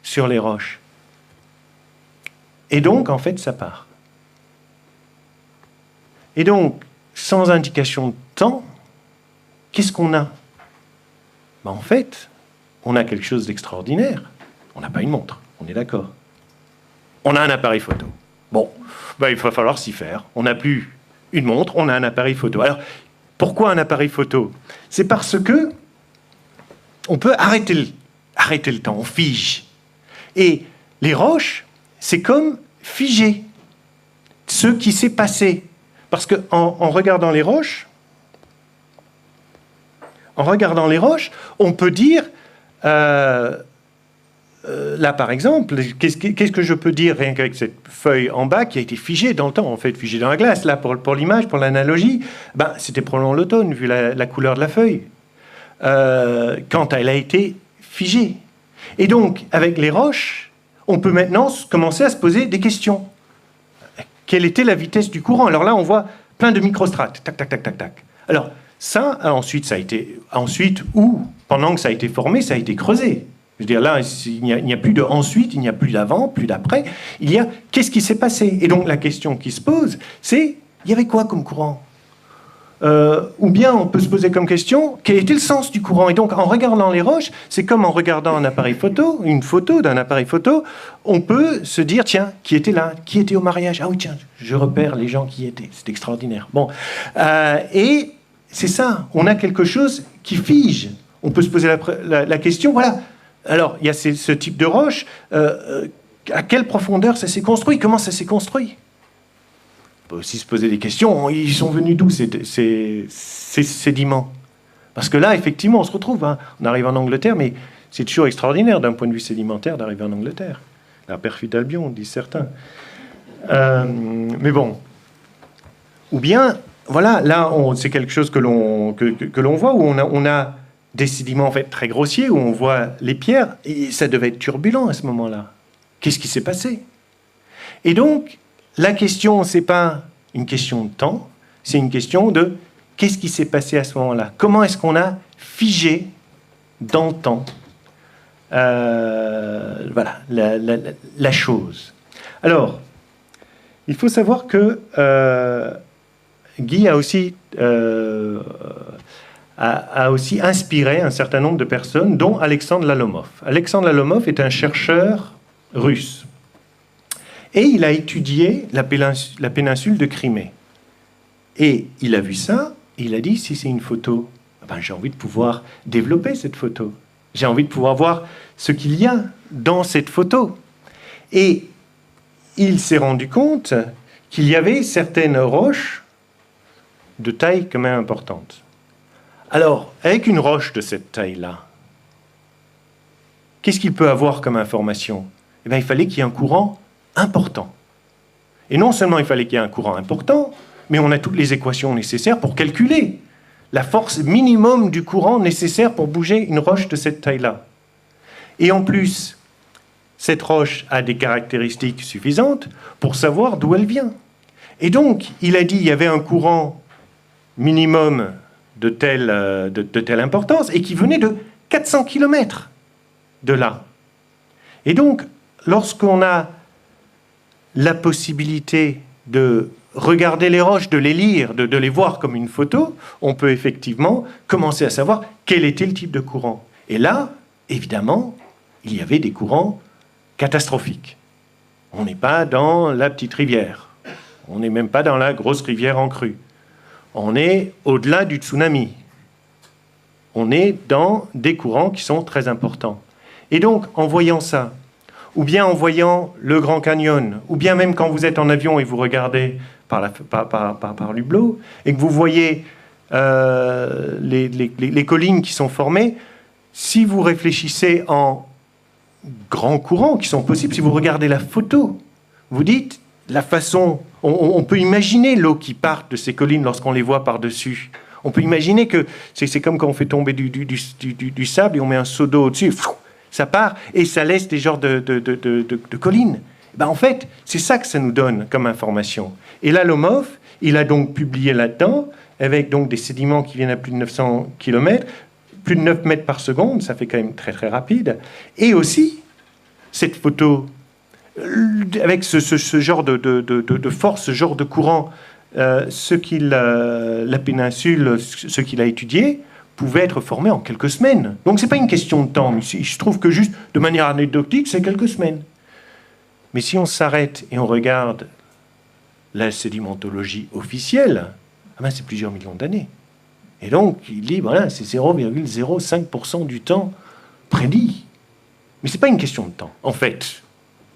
sur les roches. Et donc, en fait, ça part. Et donc, sans indication de temps, qu'est-ce qu'on a? En fait, on a quelque chose d'extraordinaire. On n'a pas une montre, on est d'accord. On a un appareil photo. Bon, il va falloir s'y faire. On n'a plus une montre, on a un appareil photo. Alors, pourquoi un appareil photo? C'est parce que on peut arrêter le temps, on fige. Et les roches, c'est comme figer ce qui s'est passé. Parce qu'en regardant les roches, on peut dire... là, par exemple, qu'est-ce que je peux dire rien qu'avec cette feuille en bas qui a été figée dans le temps, en fait, figée dans la glace. Là, pour l'image, pour l'analogie, c'était probablement l'automne, vu la couleur de la feuille, quand elle a été figée. Et donc, avec les roches, on peut maintenant commencer à se poser des questions. Quelle était la vitesse du courant? Alors là, on voit plein de microstrates. Tac, tac, tac, tac, tac. Alors, ça, ensuite, ou pendant que ça a été formé, ça a été creusé. Je veux dire, là, il n'y a plus de ensuite, il n'y a plus d'avant, plus d'après. Il y a qu'est-ce qui s'est passé? Et donc, la question qui se pose, c'est, il y avait quoi comme courant? Ou bien on peut se poser comme question, quel était le sens du courant? Et donc en regardant les roches, c'est comme en regardant un appareil photo, une photo d'un appareil photo, on peut se dire, tiens, qui était là? Qui était au mariage? Ah oui, tiens, je repère les gens qui y étaient. C'est extraordinaire. Bon, et c'est ça, on a quelque chose qui fige. On peut se poser la question, voilà. Alors, il y a ce type de roche, à quelle profondeur ça s'est construit? Comment ça s'est construit? On peut aussi se poser des questions. Ils sont venus d'où ces sédiments? Parce que là, effectivement, on se retrouve. Hein. On arrive en Angleterre, mais c'est toujours extraordinaire d'un point de vue sédimentaire d'arriver en Angleterre. La perfide Albion, disent certains. Mais bon. Ou bien, voilà, là, c'est quelque chose que l'on voit, où on a des sédiments en fait très grossiers, où on voit les pierres, et ça devait être turbulent à ce moment-là. Qu'est-ce qui s'est passé? Et donc, la question, ce n'est pas une question de temps, c'est une question de qu'est-ce qui s'est passé à ce moment-là? Comment est-ce qu'on a figé dans le temps voilà, la chose? Alors, il faut savoir que Guy a aussi inspiré un certain nombre de personnes, dont Alexandre Lalomov. Alexandre Lalomov est un chercheur russe. Et il a étudié la péninsule de Crimée. Et il a vu ça, et il a dit, si c'est une photo, ben, j'ai envie de pouvoir développer cette photo. J'ai envie de pouvoir voir ce qu'il y a dans cette photo. Et il s'est rendu compte qu'il y avait certaines roches de taille quand même importante. Alors, avec une roche de cette taille-là, qu'est-ce qu'il peut avoir comme information? Eh bien, il fallait qu'il y ait un courant important. Et non seulement il fallait qu'il y ait un courant important, mais on a toutes les équations nécessaires pour calculer la force minimum du courant nécessaire pour bouger une roche de cette taille-là. Et en plus, cette roche a des caractéristiques suffisantes pour savoir d'où elle vient. Et donc, il a dit qu'il y avait un courant minimum de telle importance et qui venait de 400 km de là. Et donc, lorsqu'on a la possibilité de regarder les roches, de les lire, de les voir comme une photo, on peut effectivement commencer à savoir quel était le type de courant. Et là, évidemment, il y avait des courants catastrophiques. On n'est pas dans la petite rivière. On n'est même pas dans la grosse rivière en crue. On est au-delà du tsunami. On est dans des courants qui sont très importants. Et donc, en voyant ça, ou bien en voyant le Grand Canyon, ou bien même quand vous êtes en avion et vous regardez par l'hublot, et que vous voyez les collines qui sont formées, si vous réfléchissez en grands courants qui sont possibles, si vous regardez la photo, vous dites, la façon, on peut imaginer l'eau qui part de ces collines lorsqu'on les voit par-dessus. On peut imaginer que c'est comme quand on fait tomber du sable et on met un seau d'eau au-dessus, ça part et ça laisse des genres de collines. Ben en fait, c'est ça que ça nous donne comme information. Et Lalomov, il a donc publié là-dedans, avec donc des sédiments qui viennent à plus de 900 km, plus de 9 mètres par seconde, ça fait quand même très très rapide, et aussi cette photo, avec ce genre de force, ce genre de courant, la péninsule, ce qu'il a étudié, pouvait être formé en quelques semaines. Donc ce n'est pas une question de temps. Je trouve que juste de manière anecdotique, c'est quelques semaines. Mais si on s'arrête et on regarde la sédimentologie officielle, ah ben c'est plusieurs millions d'années. Et donc, il dit, voilà, c'est 0,05% du temps prédit. Mais ce n'est pas une question de temps, en fait.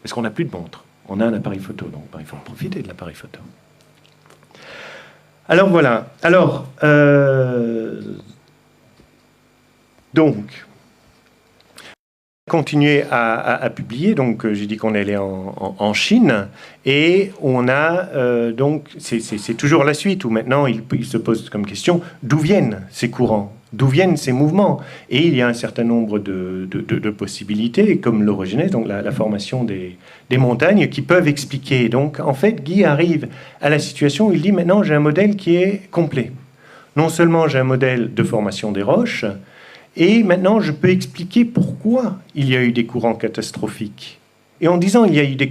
Parce qu'on n'a plus de montre. On a un appareil photo, donc il faut en profiter de l'appareil photo. Alors voilà. Alors, donc, continuer à publier. Donc, j'ai dit qu'on allait en Chine. Et on a, donc, c'est toujours la suite où maintenant il se pose comme question d'où viennent ces courants, d'où viennent ces mouvements. Et il y a un certain nombre de possibilités, comme l'orogenèse, donc la formation des montagnes, qui peuvent expliquer. Donc, en fait, Guy arrive à la situation où il dit maintenant, j'ai un modèle qui est complet. non seulement j'ai un modèle de formation des roches, et maintenant je peux expliquer pourquoi il y a eu des courants catastrophiques. Et en disant il y a eu des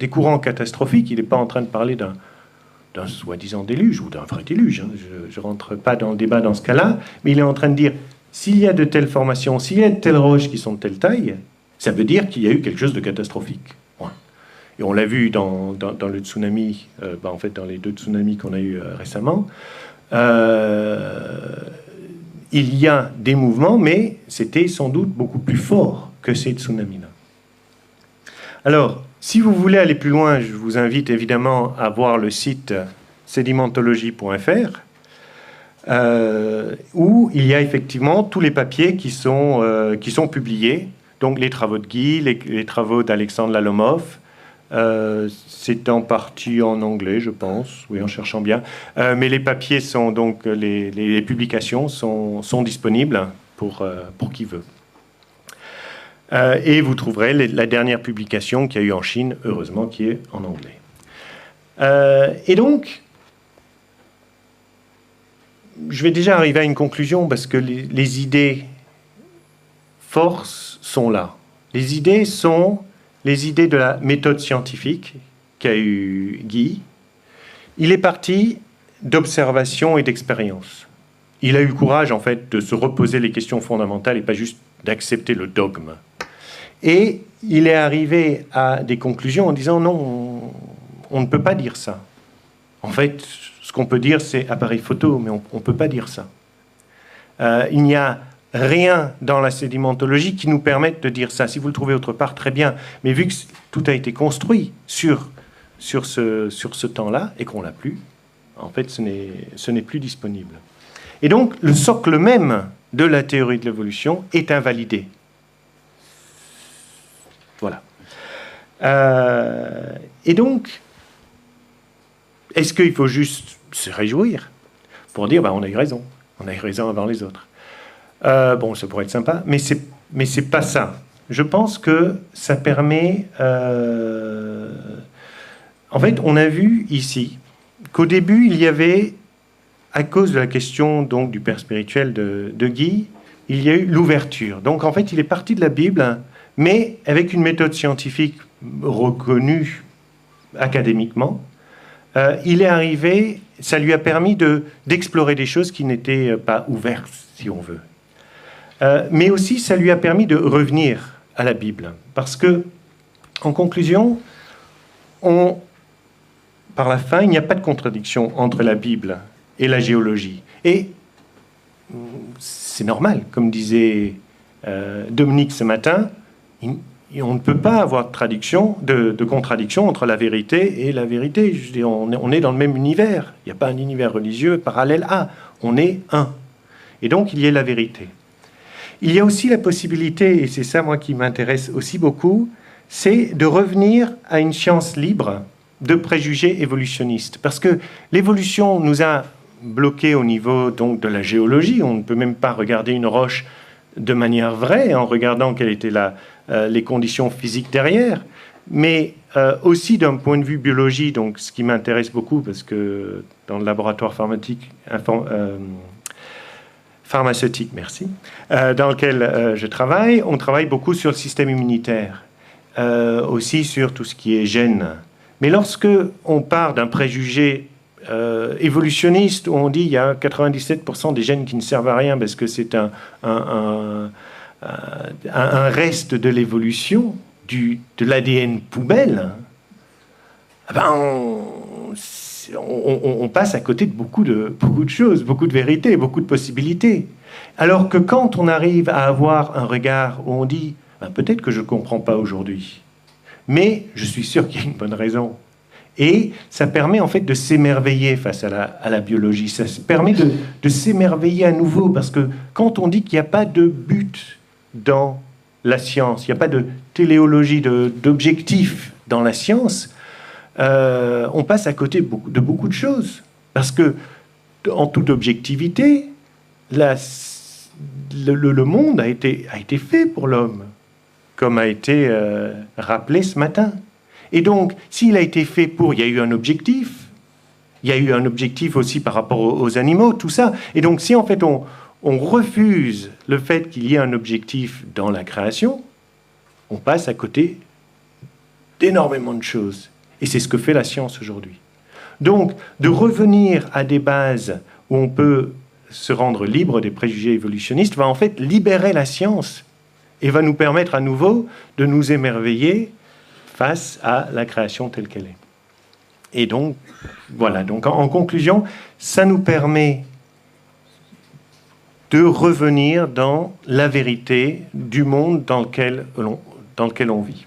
courants catastrophiques, il n'est pas en train de parler d'un soi-disant déluge ou d'un vrai déluge. Je ne rentre pas dans le débat dans ce cas-là, mais il est en train de dire s'il y a de telles formations, s'il y a de telles roches qui sont de telle taille, ça veut dire qu'il y a eu quelque chose de catastrophique. Point. Et on l'a vu dans le tsunami, en fait dans les 2 tsunamis qu'on a eu récemment. Il y a des mouvements, mais c'était sans doute beaucoup plus fort que ces tsunamis-là. Alors, si vous voulez aller plus loin, je vous invite évidemment à voir le site sédimentologie.fr, où il y a effectivement tous les papiers qui sont publiés, donc les travaux de Guy, les travaux d'Alexandre Lalomov. C'est en partie en anglais, je pense, oui, en cherchant bien. Mais les papiers sont donc, les publications sont disponibles pour qui veut. Et vous trouverez la dernière publication qu'il y a eu en Chine, heureusement, qui est en anglais. Et donc, je vais déjà arriver à une conclusion parce que les idées forces sont là. Les idées sont les idées de la méthode scientifique qu'a eu Guy. Il est parti d'observation et d'expérience. Il a eu le courage, en fait, de se reposer les questions fondamentales et pas juste d'accepter le dogme. Et il est arrivé à des conclusions en disant non, on ne peut pas dire ça. En fait, ce qu'on peut dire, c'est appareil photo, mais on ne peut pas dire ça. Il n'y a rien dans la sédimentologie qui nous permette de dire ça. Si vous le trouvez autre part, très bien. Mais vu que tout a été construit sur ce temps-là et qu'on l'a plus, en fait, ce n'est plus disponible. Et donc, le socle même de la théorie de l'évolution est invalidé. Voilà. Et donc, est-ce qu'il faut juste se réjouir pour dire on a eu raison avant les autres? Bon, ça pourrait être sympa, mais c'est pas ça. Je pense que ça permet... En fait, on a vu ici qu'au début, il y avait, à cause de la question donc, du père spirituel de Guy, il y a eu l'ouverture. Donc, en fait, il est parti de la Bible, mais avec une méthode scientifique reconnue académiquement. Il est arrivé, ça lui a permis d'explorer des choses qui n'étaient pas ouvertes, si on veut. Mais aussi, ça lui a permis de revenir à la Bible. Parce que, en conclusion, par la fin, il n'y a pas de contradiction entre la Bible et la géologie. Et c'est normal, comme disait Dominique ce matin, on ne peut pas avoir de contradiction entre la vérité et la vérité. Je veux dire, on est dans le même univers. Il n'y a pas un univers religieux parallèle à. On est un. Et donc, il y a la vérité. Il y a aussi la possibilité, et c'est ça, moi, qui m'intéresse aussi beaucoup, c'est de revenir à une science libre de préjugés évolutionnistes. Parce que l'évolution nous a bloqués au niveau donc, de la géologie. On ne peut même pas regarder une roche de manière vraie en regardant quelles étaient les conditions physiques derrière. Mais aussi d'un point de vue biologie, donc ce qui m'intéresse beaucoup, parce que dans le laboratoire pharmaceutique, merci, dans lequel je travaille, on travaille beaucoup sur le système immunitaire, aussi sur tout ce qui est gènes. Mais lorsque on part d'un préjugé évolutionniste où on dit il y a 97% des gènes qui ne servent à rien parce que c'est un reste de l'évolution, de l'ADN poubelle, on passe à côté de beaucoup de choses, beaucoup de vérités, beaucoup de possibilités. Alors que quand on arrive à avoir un regard où on dit peut-être que je ne comprends pas aujourd'hui, mais je suis sûr qu'il y a une bonne raison. Et ça permet en fait de s'émerveiller face à la biologie. Ça permet de s'émerveiller à nouveau, parce que quand on dit qu'il n'y a pas de but dans la science, il n'y a pas de téléologie, d'objectif dans la science, on passe à côté de beaucoup de choses. Parce que, en toute objectivité, le monde a été fait pour l'homme, comme a été rappelé ce matin. Et donc, s'il a été fait il y a eu un objectif, Il y a eu un objectif aussi par rapport aux animaux, tout ça. Et donc, si en fait on refuse le fait qu'il y ait un objectif dans la création, on passe à côté d'énormément de choses. Et c'est ce que fait la science aujourd'hui. Donc, de revenir à des bases où on peut se rendre libre des préjugés évolutionnistes va en fait libérer la science et va nous permettre à nouveau de nous émerveiller face à la création telle qu'elle est. Et donc, voilà. Donc, en conclusion, ça nous permet de revenir dans la vérité du monde dans lequel on vit.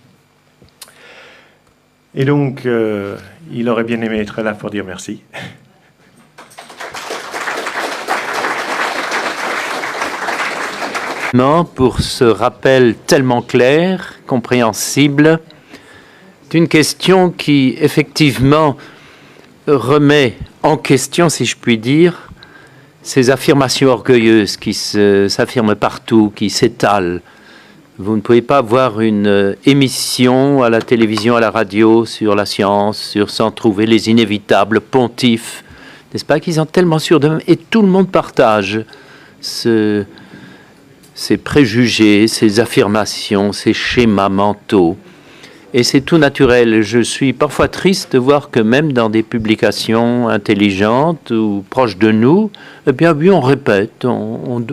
Et donc, il aurait bien aimé être là pour dire merci. Pour ce rappel tellement clair, compréhensible, d'une question qui, effectivement, remet en question, si je puis dire, ces affirmations orgueilleuses qui s'affirment partout, qui s'étalent. Vous ne pouvez pas voir une émission à la télévision, à la radio sur la science, sans trouver les inévitables pontifs, n'est-ce pas, qu'ils sont tellement sûrs d'eux-mêmes. Et tout le monde partage ces préjugés, ces affirmations, ces schémas mentaux. Et c'est tout naturel. Je suis parfois triste de voir que même dans des publications intelligentes ou proches de nous, eh bien oui, on répète, on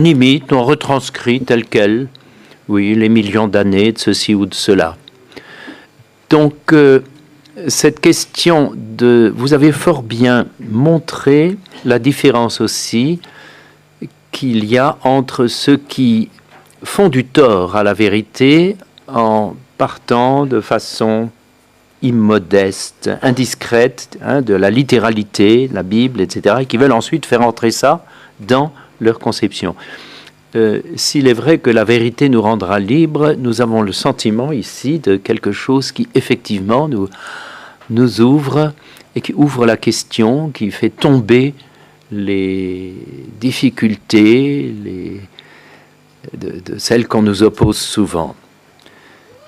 imite, on retranscrit tel quel, oui, les millions d'années de ceci ou de cela. Donc, cette question vous avez fort bien montré la différence aussi qu'il y a entre ceux qui font du tort à la vérité en partant de façon immodeste, indiscrète, de la littéralité, la Bible, etc., et qui veulent ensuite faire entrer ça dans leur conception. S'il est vrai que la vérité nous rendra libres, nous avons le sentiment ici de quelque chose qui effectivement nous ouvre et qui ouvre la question, qui fait tomber les difficultés de celles qu'on nous oppose souvent.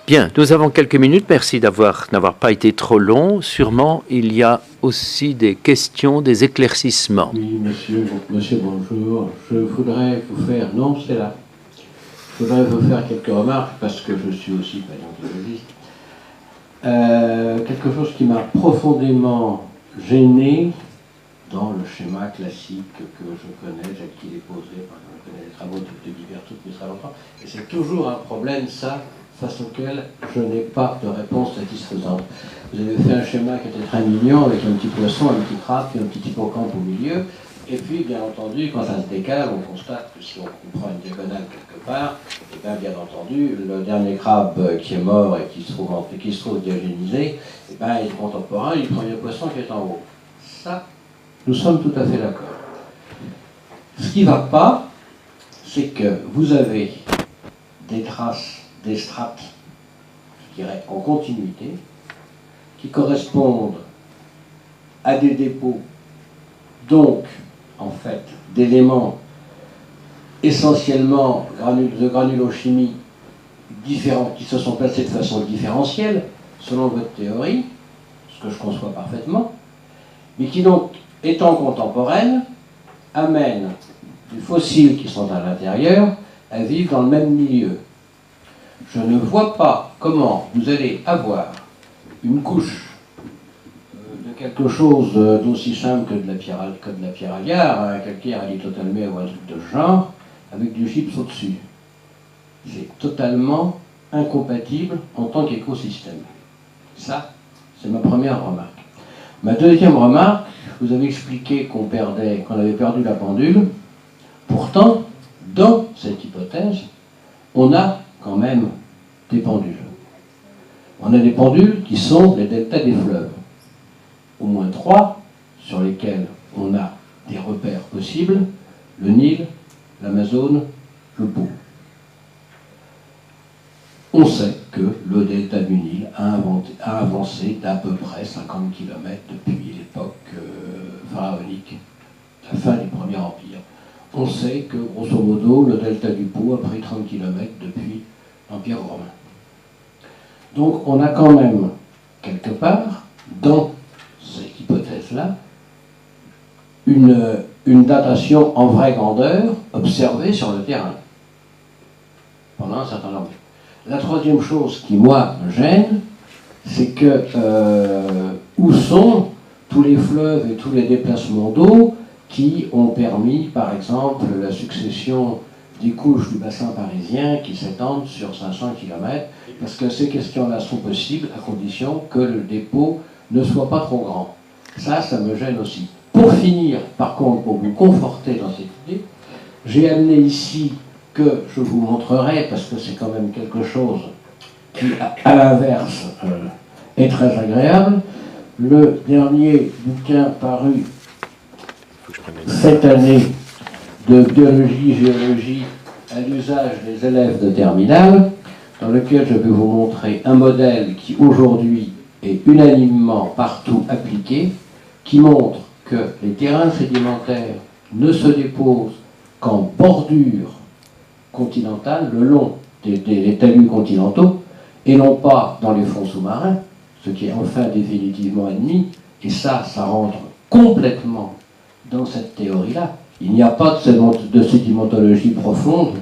Bien, nous avons quelques minutes. Merci n'avoir pas été trop long. Sûrement, il y a aussi des questions, des éclaircissements. Oui, monsieur, bonjour. Je voudrais vous faire... Non, c'est là. Je voudrais vous faire quelques remarques, parce que je suis aussi paléontologiste. Quelque chose qui m'a profondément gêné dans le schéma classique que je connais, tel qu'il est posé, je connais les travaux de divers trucs depuis très longtemps, et c'est toujours un problème, ça, face auquel je n'ai pas de réponse satisfaisante. Vous avez fait un schéma qui était très mignon, avec un petit poisson, un petit crabe, puis un petit hippocampe au milieu, et puis, bien entendu, quand ça se décale, on constate que si on prend une diagonale quelque part, et bien entendu, le dernier crabe qui est mort et qui se trouve diagénisé, et bien, il est contemporain du premier poisson qui est en haut. Ça, nous sommes tout à fait d'accord. Ce qui ne va pas, c'est que vous avez des traces, des strates, je dirais, en continuité, qui correspondent à des dépôts, donc, en fait, d'éléments essentiellement de granulochimie différents, qui se sont placés de façon différentielle, selon votre théorie, ce que je conçois parfaitement, mais qui donc, étant contemporaines, amènent des fossiles qui sont à l'intérieur à vivre dans le même milieu. Je ne vois pas comment vous allez avoir une couche de quelque chose d'aussi simple que de la pierre agar, un calcaire alitotalmé ou un truc de ce genre, avec du gypse au-dessus. C'est totalement incompatible en tant qu'écosystème. Ça, c'est ma première remarque. Ma deuxième remarque, vous avez expliqué qu'on avait perdu la pendule. Pourtant, dans cette hypothèse, on a quand même des pendules. On a des pendules qui sont les deltas des fleuves. Au moins 3 sur lesquels on a des repères possibles, le Nil, l'Amazone, le Pô. On sait que le delta du Nil a avancé d'à peu près 50 km depuis l'époque pharaonique, la fin du Premier Empire. On sait que, grosso modo, le delta du Pô a pris 30 km depuis l'Empire romain. Donc on a quand même, quelque part, dans cette cela, une datation en vraie grandeur observée sur le terrain pendant un certain nombre. La troisième chose qui, moi, me gêne, c'est que où sont tous les fleuves et tous les déplacements d'eau qui ont permis, par exemple, la succession des couches du bassin parisien qui s'étendent sur 500 km, parce que ces questions-là sont possibles à condition que le dépôt ne soit pas trop grand. Ça me gêne aussi. Pour finir, par contre, pour vous conforter dans cette idée, j'ai amené ici que je vous montrerai, parce que c'est quand même quelque chose qui, à l'inverse, est très agréable. Le dernier bouquin paru cette année de biologie, géologie à l'usage des élèves de terminale, dans lequel je vais vous montrer un modèle qui aujourd'hui est unanimement partout appliqué, qui montre que les terrains sédimentaires ne se déposent qu'en bordure continentale, le long des talus continentaux, et non pas dans les fonds sous-marins, ce qui est enfin définitivement admis, et ça rentre complètement dans cette théorie-là. Il n'y a pas de sédimentologie profonde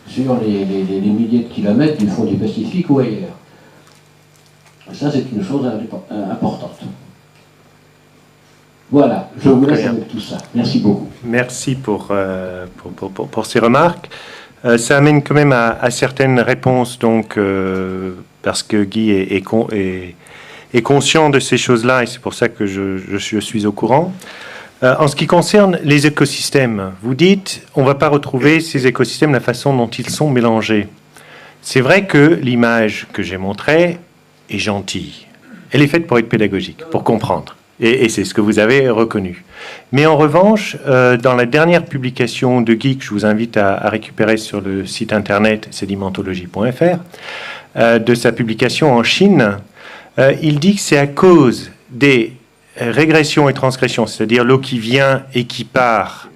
sur les milliers de kilomètres du fond du Pacifique ou ailleurs. Et ça, c'est une chose importante. Voilà, je vous laisse avec tout ça. Merci beaucoup. Merci pour ces remarques. Ça amène quand même à certaines réponses, donc, parce que Guy est conscient de ces choses-là, et c'est pour ça que je suis au courant. En ce qui concerne les écosystèmes, vous dites, on ne va pas retrouver ces écosystèmes, la façon dont ils sont mélangés. C'est vrai que l'image que j'ai montrée est gentille. Elle est faite pour être pédagogique, pour comprendre. Et c'est ce que vous avez reconnu. Mais en revanche, dans la dernière publication de Guy, que je vous invite à récupérer sur le site internet sédimentologie.fr, de sa publication en Chine, il dit que c'est à cause des régression et transgression, c'est-à-dire l'eau qui vient et qui part,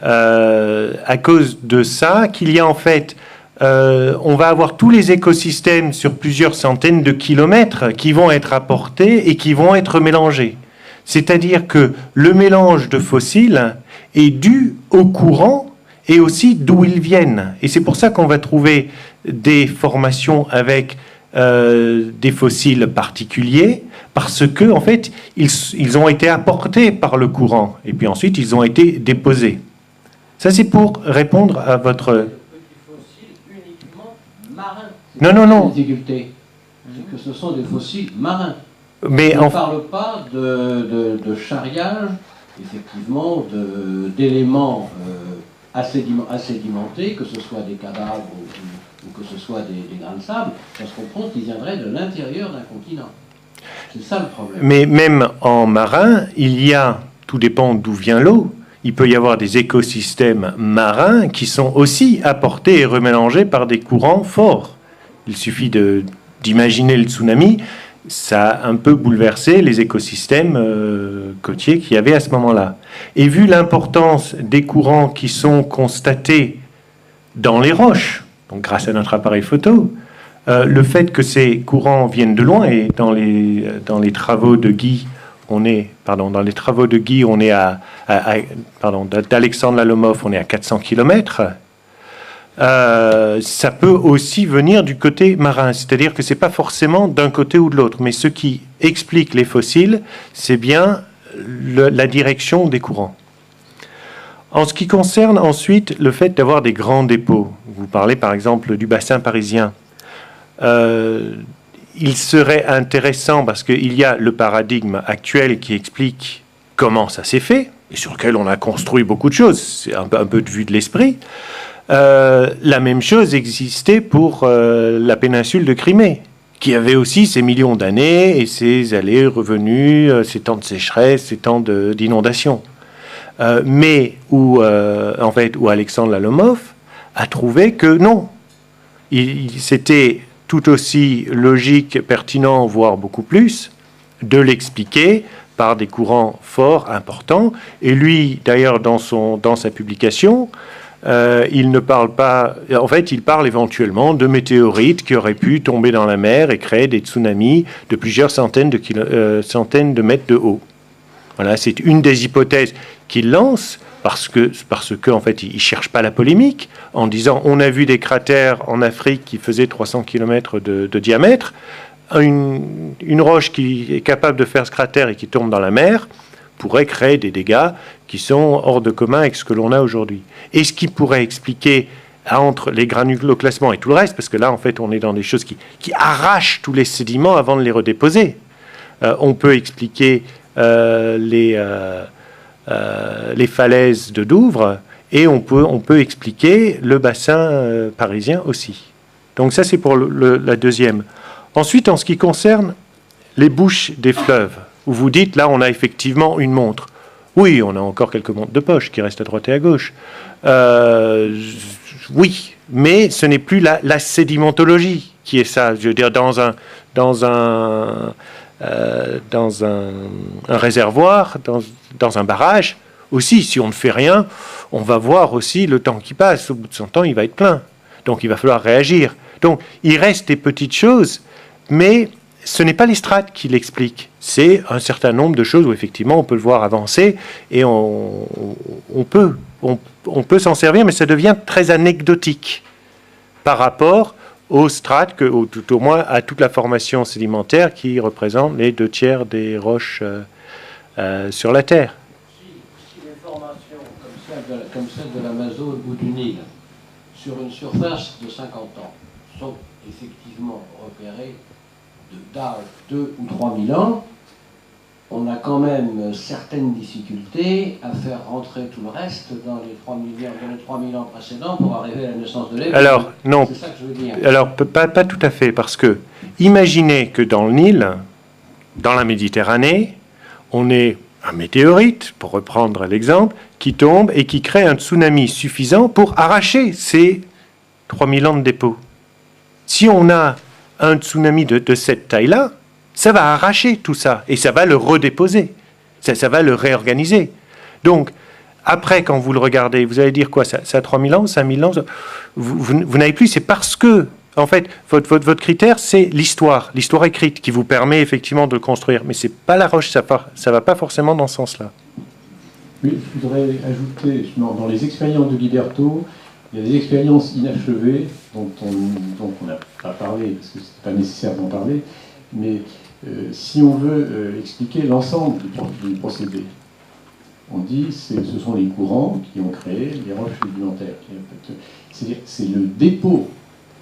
à cause de ça, qu'il y a en fait, on va avoir tous les écosystèmes sur plusieurs centaines de kilomètres qui vont être apportés et qui vont être mélangés. C'est-à-dire que le mélange de fossiles est dû au courant et aussi d'où ils viennent. Et c'est pour ça qu'on va trouver des formations avec des fossiles particuliers, parce que en fait ils ont été apportés par le courant et puis ensuite ils ont été déposés. Ça c'est pour répondre à votre. Des fossiles uniquement marins. Non. La difficulté, c'est que ce sont des fossiles marins. Mais on ne parle pas de charriage, effectivement, d'éléments assédimentés, que ce soit des cadavres ou que ce soit des grains de sable, parce qu'on comprend qu'ils viendraient de l'intérieur d'un continent. C'est ça le problème. Mais même en marin, il y a, tout dépend d'où vient l'eau, il peut y avoir des écosystèmes marins qui sont aussi apportés et remélangés par des courants forts. Il suffit d'imaginer le tsunami, ça a un peu bouleversé les écosystèmes côtiers qu'il y avait à ce moment-là. Et vu l'importance des courants qui sont constatés dans les roches, donc grâce à notre appareil photo, le fait que ces courants viennent de loin, et dans les travaux de Guy, on est d'Alexandre Lalomov, on est à 400 km. Ça peut aussi venir du côté marin, c'est-à-dire que c'est pas forcément d'un côté ou de l'autre, mais ce qui explique les fossiles, c'est bien la direction des courants. En ce qui concerne ensuite le fait d'avoir des grands dépôts, vous parlez par exemple du bassin parisien, il serait intéressant, parce qu'il y a le paradigme actuel qui explique comment ça s'est fait, et sur lequel on a construit beaucoup de choses, c'est un peu de vue de l'esprit. La même chose existait pour la péninsule de Crimée, qui avait aussi ses millions d'années et ses allées revenus, ses temps de sécheresse, ses temps d'inondation. Mais où Alexandre Lalomov a trouvé que non, c'était tout aussi logique, pertinent, voire beaucoup plus, de l'expliquer par des courants forts, importants. Et lui, d'ailleurs, dans sa publication, il ne parle pas... En fait, il parle éventuellement de météorites qui auraient pu tomber dans la mer et créer des tsunamis de plusieurs centaines de mètres de haut. Voilà, c'est une des hypothèses qu'il lance, parce que en fait, il ne cherche pas la polémique, en disant on a vu des cratères en Afrique qui faisaient 300 km de diamètre. Une roche qui est capable de faire ce cratère et qui tombe dans la mer pourrait créer des dégâts qui sont hors de commun avec ce que l'on a aujourd'hui. Et ce qui pourrait expliquer entre les granuloclassements et tout le reste, parce que là, en fait, on est dans des choses qui arrachent tous les sédiments avant de les redéposer. On peut expliquer les falaises de Douvres, et on peut expliquer le bassin parisien aussi. Donc ça, c'est pour la deuxième. Ensuite, en ce qui concerne les bouches des fleuves, où vous dites, là, on a effectivement une montre. Oui, on a encore quelques montres de poche qui restent à droite et à gauche. Oui, mais ce n'est plus la sédimentologie qui est ça. Je veux dire, dans un réservoir, dans un barrage, aussi, si on ne fait rien, on va voir aussi le temps qui passe. Au bout de 100 ans, il va être plein. Donc, il va falloir réagir. Donc, il reste des petites choses, mais ce n'est pas les strates qui l'expliquent. C'est un certain nombre de choses où, effectivement, on peut le voir avancer et on peut s'en servir, mais ça devient très anecdotique par rapport aux strates, ou tout au moins à toute la formation sédimentaire qui représente les 2/3 des roches sur la Terre. Si les formations comme celle de l'Amazone ou du Nil, sur une surface de 50 ans, sont effectivement repérées d'âge 2 ou 3 000 ans, on a quand même certaines difficultés à faire rentrer tout le reste dans les 3 000 ans précédents pour arriver à la naissance de l'Égypte. Alors, non. C'est ça que je veux dire. Alors, pas tout à fait, parce que imaginez que dans le Nil, dans la Méditerranée, on ait un météorite, pour reprendre l'exemple, qui tombe et qui crée un tsunami suffisant pour arracher ces 3 000 ans de dépôt. Si on a un tsunami de cette taille-là, ça va arracher tout ça et ça va le redéposer, ça va le réorganiser. Donc, après, quand vous le regardez, vous allez dire quoi? Ça a 3 000 ans, 5 000 ans? Vous n'avez plus, c'est parce que, en fait, votre critère, c'est l'histoire écrite qui vous permet effectivement de le construire. Mais c'est pas la roche, ça va pas forcément dans ce sens-là. Oui, je voudrais ajouter, dans les expériences de Guiberto, il y a des expériences inachevées dont on n'a pas parlé, parce que ce n'est pas nécessaire d'en parler, mais si on veut expliquer l'ensemble du procédé, on dit que ce sont les courants qui ont créé les roches sédimentaires. C'est-à-dire c'est le dépôt,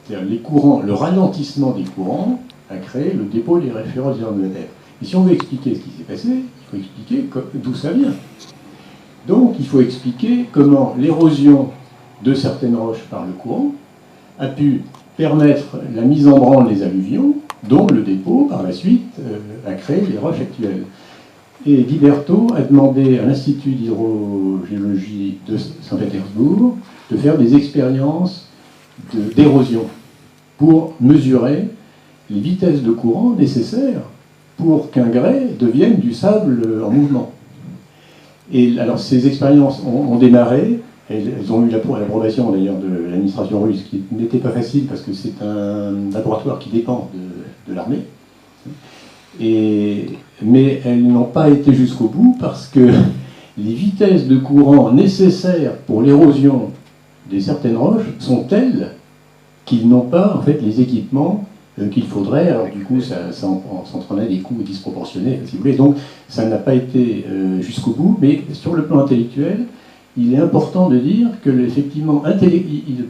c'est-à-dire les courants, le ralentissement des courants a créé le dépôt des références de la Terre. Et si on veut expliquer ce qui s'est passé, il faut expliquer d'où ça vient. Donc il faut expliquer comment l'érosion de certaines roches par le courant a pu permettre la mise en branle des alluvions, dont le dépôt, par la suite, a créé les roches actuelles. Et Guiberto a demandé à l'Institut d'hydrogéologie de Saint-Pétersbourg de faire des expériences d'érosion pour mesurer les vitesses de courant nécessaires pour qu'un grès devienne du sable en mouvement. Et alors ces expériences ont démarré. Elles ont eu l'approbation d'ailleurs de l'administration russe, qui n'était pas facile parce que c'est un laboratoire qui dépend de l'armée. Mais elles n'ont pas été jusqu'au bout parce que les vitesses de courant nécessaires pour l'érosion de certaines roches sont telles qu'ils n'ont pas en fait les équipements qu'il faudrait. Alors du coup, ça entraînait des coûts disproportionnés, si vous voulez. Donc ça n'a pas été jusqu'au bout, mais sur le plan intellectuel, il est important de dire que, effectivement,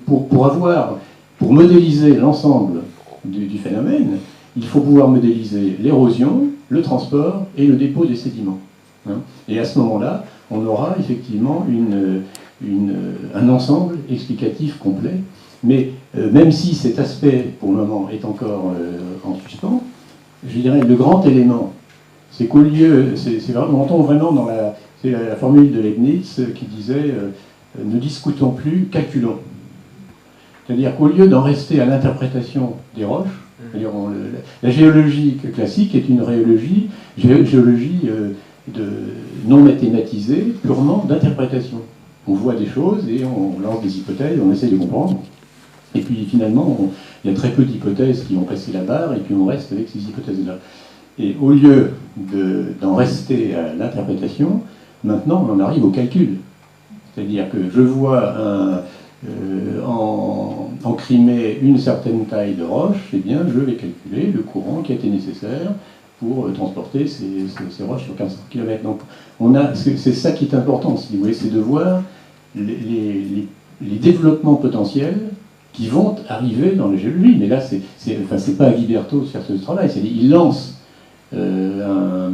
pour modéliser l'ensemble du phénomène, il faut pouvoir modéliser l'érosion, le transport et le dépôt des sédiments. Et à ce moment-là, on aura effectivement un ensemble explicatif complet. Mais même si cet aspect, pour le moment, est encore en suspens, je dirais le grand élément, c'est qu'au lieu, on tombe vraiment dans c'est la formule de Leibniz qui disait ne discutons plus, calculons. C'est-à-dire qu'au lieu d'en rester à l'interprétation des roches, c'est-à-dire la géologie classique est une géologie non mathématisée, purement d'interprétation. On voit des choses et on lance des hypothèses, on essaie de comprendre. Et puis finalement, il y a très peu d'hypothèses qui ont passé la barre et puis on reste avec ces hypothèses-là. Et au lieu d'en rester à l'interprétation, maintenant on en arrive au calcul. C'est-à-dire que je vois en Crimée une certaine taille de roche, eh bien je vais calculer le courant qui a été nécessaire pour transporter ces roches sur 1500 km. Donc c'est ça qui est important, si vous voulez, c'est de voir les développements potentiels qui vont arriver dans la géologie. Mais là, c'est pas à Guiberto de faire ce travail, il lance un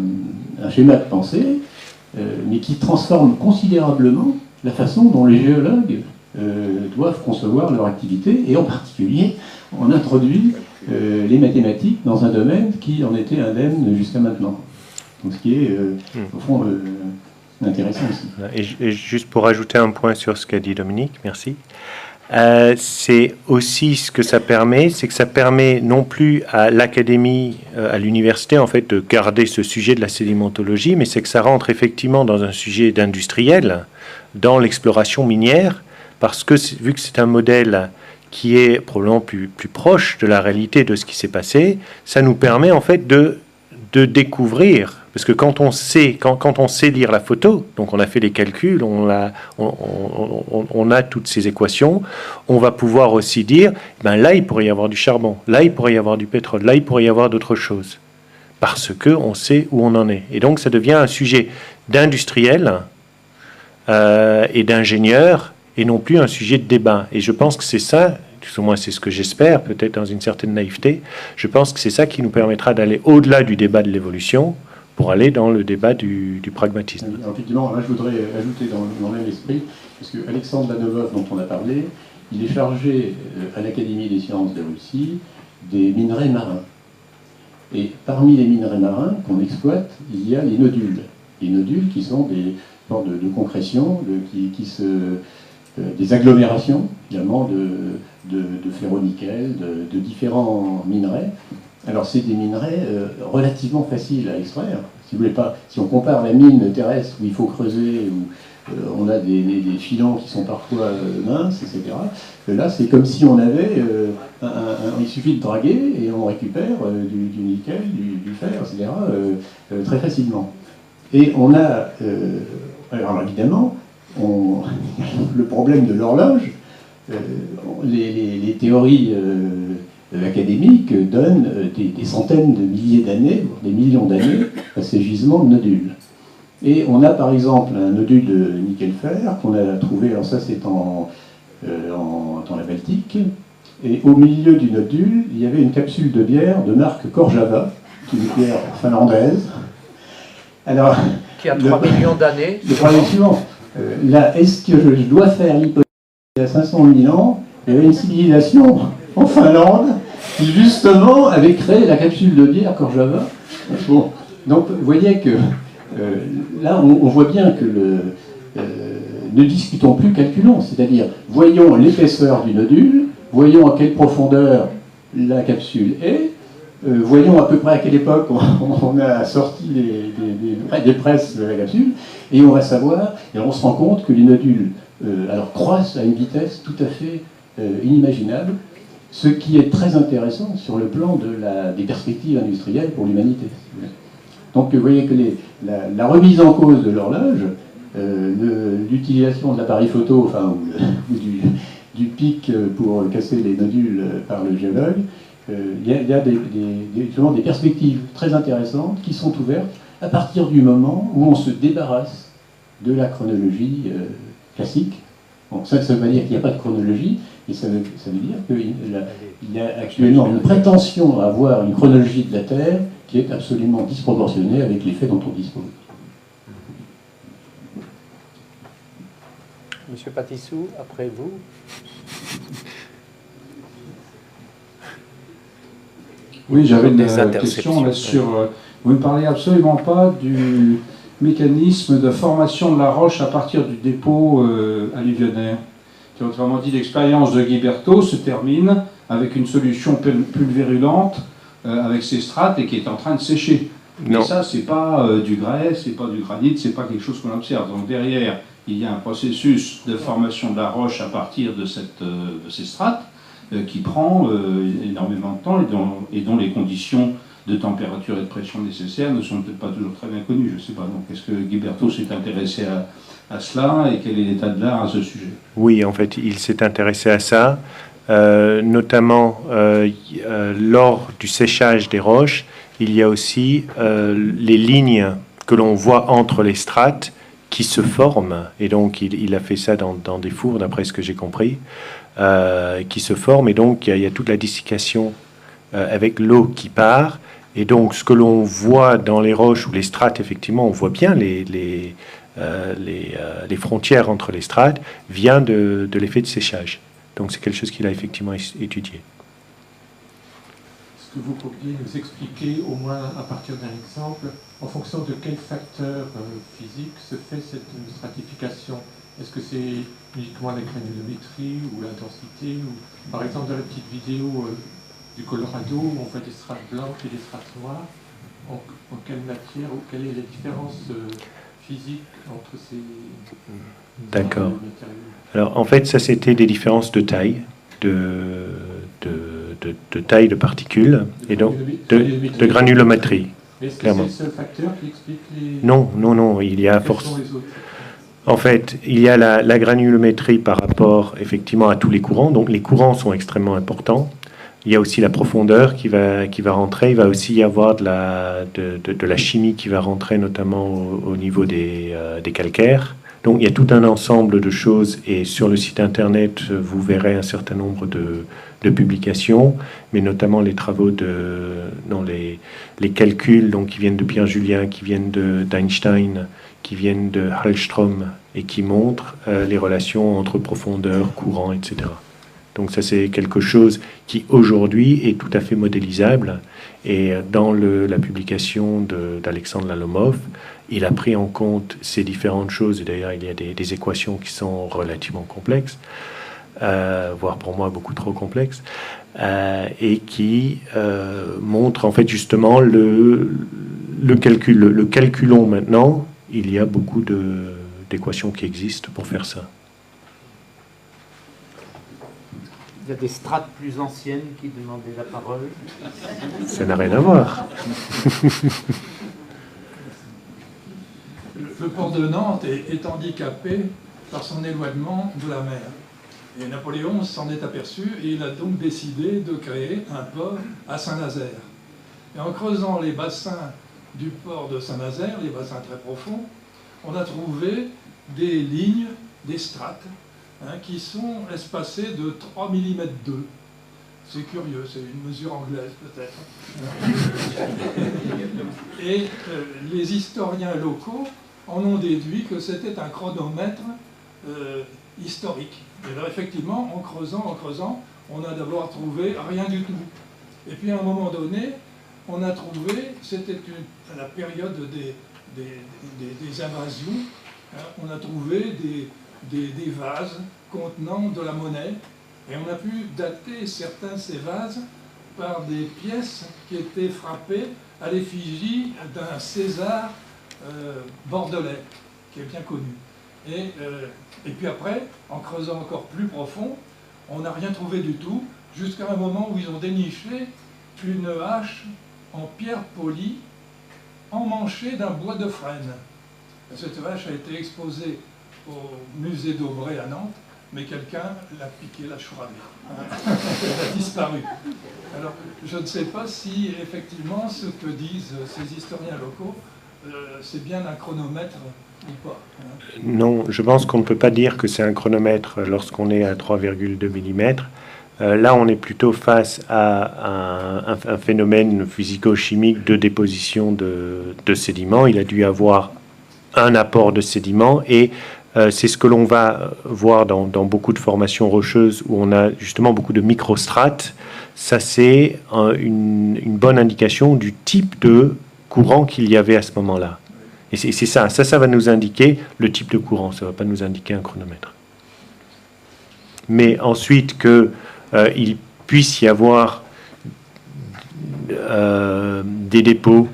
schéma de pensée, mais qui transforme considérablement la façon dont les géologues doivent concevoir leur activité, et en particulier, on introduit les mathématiques dans un domaine qui en était indemne jusqu'à maintenant. Donc, ce qui est, au fond, intéressant aussi. Et juste pour ajouter un point sur ce qu'a dit Dominique, merci. C'est aussi ce que ça permet, c'est que ça permet non plus à l'académie, à l'université en fait, de garder ce sujet de la sédimentologie, mais c'est que ça rentre effectivement dans un sujet d'industriel, dans l'exploration minière, parce que vu que c'est un modèle qui est probablement plus proche de la réalité de ce qui s'est passé, ça nous permet en fait de découvrir. Parce que quand on sait lire la photo, donc on a fait les calculs, on a toutes ces équations, on va pouvoir aussi dire, ben là il pourrait y avoir du charbon, là il pourrait y avoir du pétrole, là il pourrait y avoir d'autres choses, parce que on sait où on en est. Et donc ça devient un sujet d'industriel et d'ingénieur, et non plus un sujet de débat. Et je pense que c'est ça, tout au moins c'est ce que j'espère, peut-être dans une certaine naïveté, je pense que c'est ça qui nous permettra d'aller au-delà du débat de l'évolution, pour aller dans le débat du pragmatisme. Alors, effectivement, là, je voudrais ajouter dans le même esprit, parce que Alexandre Lanovov, dont on a parlé, il est chargé à l'Académie des sciences de Russie des minerais marins. Et parmi les minerais marins qu'on exploite, il y a les nodules. Les nodules qui sont des sortes de concrétions, des agglomérations, finalement, de ferro-nickel, de différents minerais. Alors c'est des minerais relativement faciles à extraire. Si vous voulez pas, si on compare la mine terrestre où il faut creuser, où on a des filons qui sont parfois minces, etc. Là c'est comme si on avait, il suffit de draguer et on récupère du nickel, du fer, etc. Très facilement. Et on a, alors évidemment, le problème de l'horloge, les théories académiques donnent des centaines de milliers d'années, voire des millions d'années, à ces gisements de nodules. Et on a par exemple un nodule de nickel-fer qu'on a trouvé, alors ça c'est dans la Baltique, et au milieu du nodule, il y avait une capsule de bière de marque Korjava, une bière finlandaise. Alors, qui a 3 millions d'années. Le problème suivant, là, est-ce que je dois faire l'hypothèse qu'il y a 500 000 ans, il y avait une civilisation en Finlande qui justement avait créé la capsule de bière Korjava. Bon, donc vous voyez que là on voit bien que ne discutons plus, calculons, c'est-à-dire voyons l'épaisseur du nodule, voyons à quelle profondeur la capsule est, voyons à peu près à quelle époque on a sorti des presses de la capsule, et on va savoir, et on se rend compte que les nodules alors croissent à une vitesse tout à fait inimaginable, ce qui est très intéressant sur le plan des perspectives industrielles pour l'humanité. Donc vous voyez que la remise en cause de l'horloge, l'utilisation de l'appareil photo, enfin, ou du pic pour casser les nodules par le géologue, il y a justement des perspectives très intéressantes qui sont ouvertes à partir du moment où on se débarrasse de la chronologie classique. Bon, ça ne veut pas dire qu'il n'y a pas de chronologie, mais ça veut dire qu'il y a actuellement une prétention à avoir une chronologie de la Terre qui est absolument disproportionnée avec les faits dont on dispose. Monsieur Patissou, après vous. Oui, j'avais une question là sur... Vous ne parlez absolument pas du mécanisme de formation de la roche à partir du dépôt alluvionnaire. Autrement dit, l'expérience de Guiberto se termine avec une solution pulvérulente avec ses strates et qui est en train de sécher. Mais ça, c'est pas du grès, c'est pas du granit, c'est pas quelque chose qu'on observe. Donc derrière, il y a un processus de formation de la roche à partir de ces strates qui prend énormément de temps et dont les conditions de température et de pression nécessaires ne sont peut-être pas toujours très bien connues. Je ne sais pas. Donc, est-ce que Guiberto s'est intéressé à cela et quel est l'état de l'art à ce sujet? Oui, en fait, il s'est intéressé à ça, notamment lors du séchage des roches. Il y a aussi les lignes que l'on voit entre les strates qui se forment, et donc il a fait ça dans des fours, d'après ce que j'ai compris, qui se forment, et donc il y a toute la dessiccation avec l'eau qui part, et donc ce que l'on voit dans les roches ou les strates, effectivement, on voit bien les frontières entre les strates, vient de l'effet de séchage. Donc c'est quelque chose qu'il a effectivement étudié. Est-ce que vous pourriez nous expliquer, au moins à partir d'un exemple, en fonction de quels facteurs physiques se fait cette stratification? Est-ce que c'est uniquement la granulométrie ou l'intensité ou, par exemple, dans la petite vidéo du Colorado, où on voit des strates blanches et des strates noires, en quelle matière ou quelle est la différence physique entre ces D'accord. matériaux? Alors en fait, ça c'était des différences de taille, de taille de particules, et donc de granulométrie. Est-ce que clairement. c'est le seul facteur qui explique les... Non, il y a force. les autres? En fait, il y a la granulométrie par rapport effectivement à tous les courants. Donc les courants sont extrêmement importants. Il y a aussi la profondeur qui va rentrer. Il va aussi y avoir de la chimie qui va rentrer, notamment au niveau des calcaires. Donc il y a tout un ensemble de choses, et sur le site internet, vous verrez un certain nombre de publications, mais notamment les travaux les calculs donc, qui viennent de Pierre Julien, qui viennent d'Einstein, qui viennent de Hallström, et qui montrent les relations entre profondeur, courant, etc. Donc ça c'est quelque chose qui aujourd'hui est tout à fait modélisable, et dans la publication d'Alexandre Lalomov, il a pris en compte ces différentes choses, et d'ailleurs il y a des équations qui sont relativement complexes, voire pour moi beaucoup trop complexes, et qui montrent en fait justement le calcul. Le calculons maintenant, il y a beaucoup d'équations qui existent pour faire ça. Il y a des strates plus anciennes qui demandaient la parole. Ça n'a rien à voir. Le port de Nantes est handicapé par son éloignement de la mer. Et Napoléon s'en est aperçu, et il a donc décidé de créer un port à Saint-Nazaire. Et en creusant les bassins du port de Saint-Nazaire, les bassins très profonds, on a trouvé des lignes, des strates, qui sont espacées de 3 mm d'eau. C'est curieux, c'est une mesure anglaise peut-être. Et les historiens locaux en ont déduit que c'était un chronomètre historique. Et là, effectivement, en creusant, on a d'abord trouvé rien du tout. Et puis à un moment donné, on a trouvé, c'était la période des invasions, on a trouvé des vases contenant de la monnaie, et on a pu dater certains de ces vases par des pièces qui étaient frappées à l'effigie d'un César bordelais, qui est bien connu. Et puis après, en creusant encore plus profond, on n'a rien trouvé du tout, jusqu'à un moment où ils ont déniché une hache en pierre polie, emmanchée d'un bois de frêne. Cette hache a été exposée au musée d'Aubray à Nantes, mais quelqu'un l'a piqué, l'a chourabé. Elle a disparu. Alors, je ne sais pas si, effectivement, ce que disent ces historiens locaux, c'est bien un chronomètre ou pas. Non, je pense qu'on ne peut pas dire que c'est un chronomètre lorsqu'on est à 3,2 mm. Là, on est plutôt face à un phénomène physico-chimique de déposition de sédiments. Il a dû avoir un apport de sédiments, et c'est ce que l'on va voir dans beaucoup de formations rocheuses où on a justement beaucoup de microstrates. Ça, c'est une bonne indication du type de courant qu'il y avait à ce moment-là. Et c'est ça. Ça va nous indiquer le type de courant. Ça ne va pas nous indiquer un chronomètre. Mais ensuite, qu'il puisse y avoir des dépôts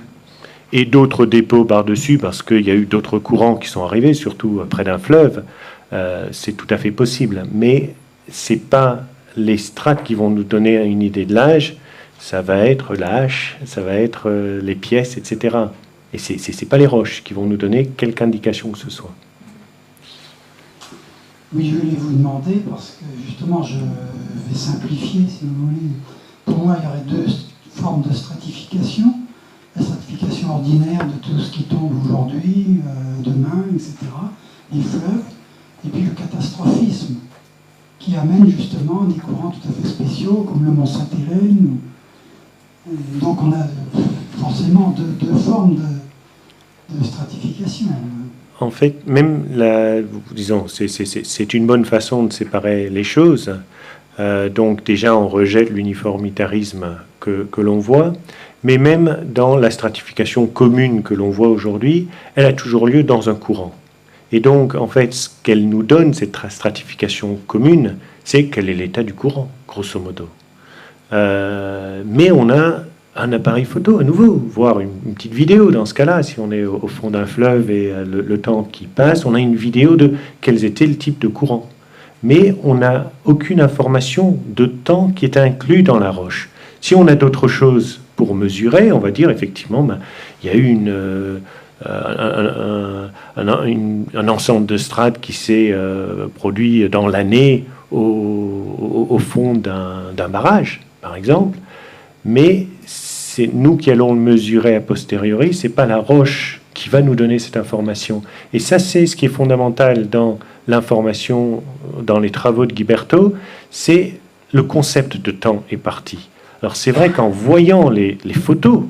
et d'autres dépôts par-dessus, parce qu'il y a eu d'autres courants qui sont arrivés, surtout près d'un fleuve, c'est tout à fait possible. Mais ce n'est pas les strates qui vont nous donner une idée de l'âge, ça va être la hache, ça va être les pièces, etc. Et ce n'est pas les roches qui vont nous donner quelque indication que ce soit. Oui, je voulais vous demander, parce que justement, je vais simplifier, si vous voulez. Pour moi, il y aurait deux formes de stratification. La stratification ordinaire de tout ce qui tombe aujourd'hui, demain, etc. Les fleuves. Et puis le catastrophisme, qui amène justement des courants tout à fait spéciaux, comme le Mont Sainte-Hélène. Donc on a forcément deux formes de stratification. En fait, même, disons, c'est une bonne façon de séparer les choses. Donc déjà, on rejette l'uniformitarisme que l'on voit, mais même dans la stratification commune que l'on voit aujourd'hui, elle a toujours lieu dans un courant. Et donc, en fait, ce qu'elle nous donne, cette stratification commune, c'est quel est l'état du courant, grosso modo. Mais on a un appareil photo à nouveau, voire une petite vidéo dans ce cas-là, si on est au fond d'un fleuve et le temps qui passe, on a une vidéo de quels étaient le type de courant. Mais on n'a aucune information de temps qui est inclus dans la roche. Si on a d'autres choses pour mesurer, on va dire effectivement, il y a eu un ensemble de strates qui s'est produit dans l'année au fond d'un barrage, par exemple, mais c'est nous qui allons le mesurer a posteriori, c'est pas la roche qui va nous donner cette information. Et ça, c'est ce qui est fondamental dans l'information, dans les travaux de Guiberto, c'est le concept de temps est parti. Alors c'est vrai qu'en voyant les photos,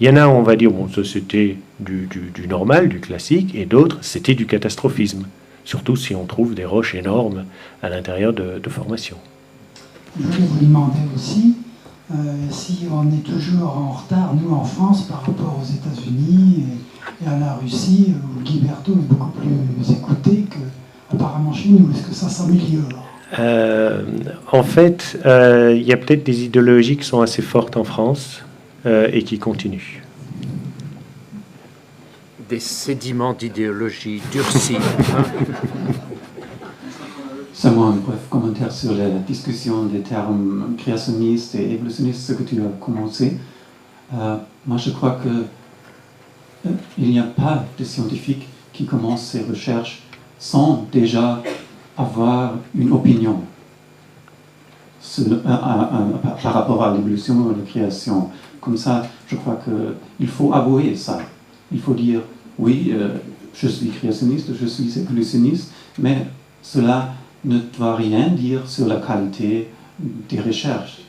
il y en a, on va dire, bon, ça c'était du normal, du classique, et d'autres, c'était du catastrophisme. Surtout si on trouve des roches énormes à l'intérieur de formations. Je voulais vous demander aussi si on est toujours en retard, nous en France, par rapport aux États-Unis et à la Russie, où Guiberto est beaucoup plus écouté qu'apparemment chez nous. Est-ce que ça s'améliore ? En fait, il y a peut-être des idéologies qui sont assez fortes en France et qui continuent. Des sédiments d'idéologie durcis. Seulement un bref commentaire sur la discussion des termes créationnistes et évolutionnistes, ce que tu as commencé. Moi, je crois qu'il n'y a pas de scientifique qui commence ses recherches sans déjà avoir une opinion par rapport à l'évolution et à la création. Comme ça, je crois qu'il faut avouer ça. Il faut dire, oui, je suis créationniste, je suis évolutionniste, mais cela ne doit rien dire sur la qualité des recherches.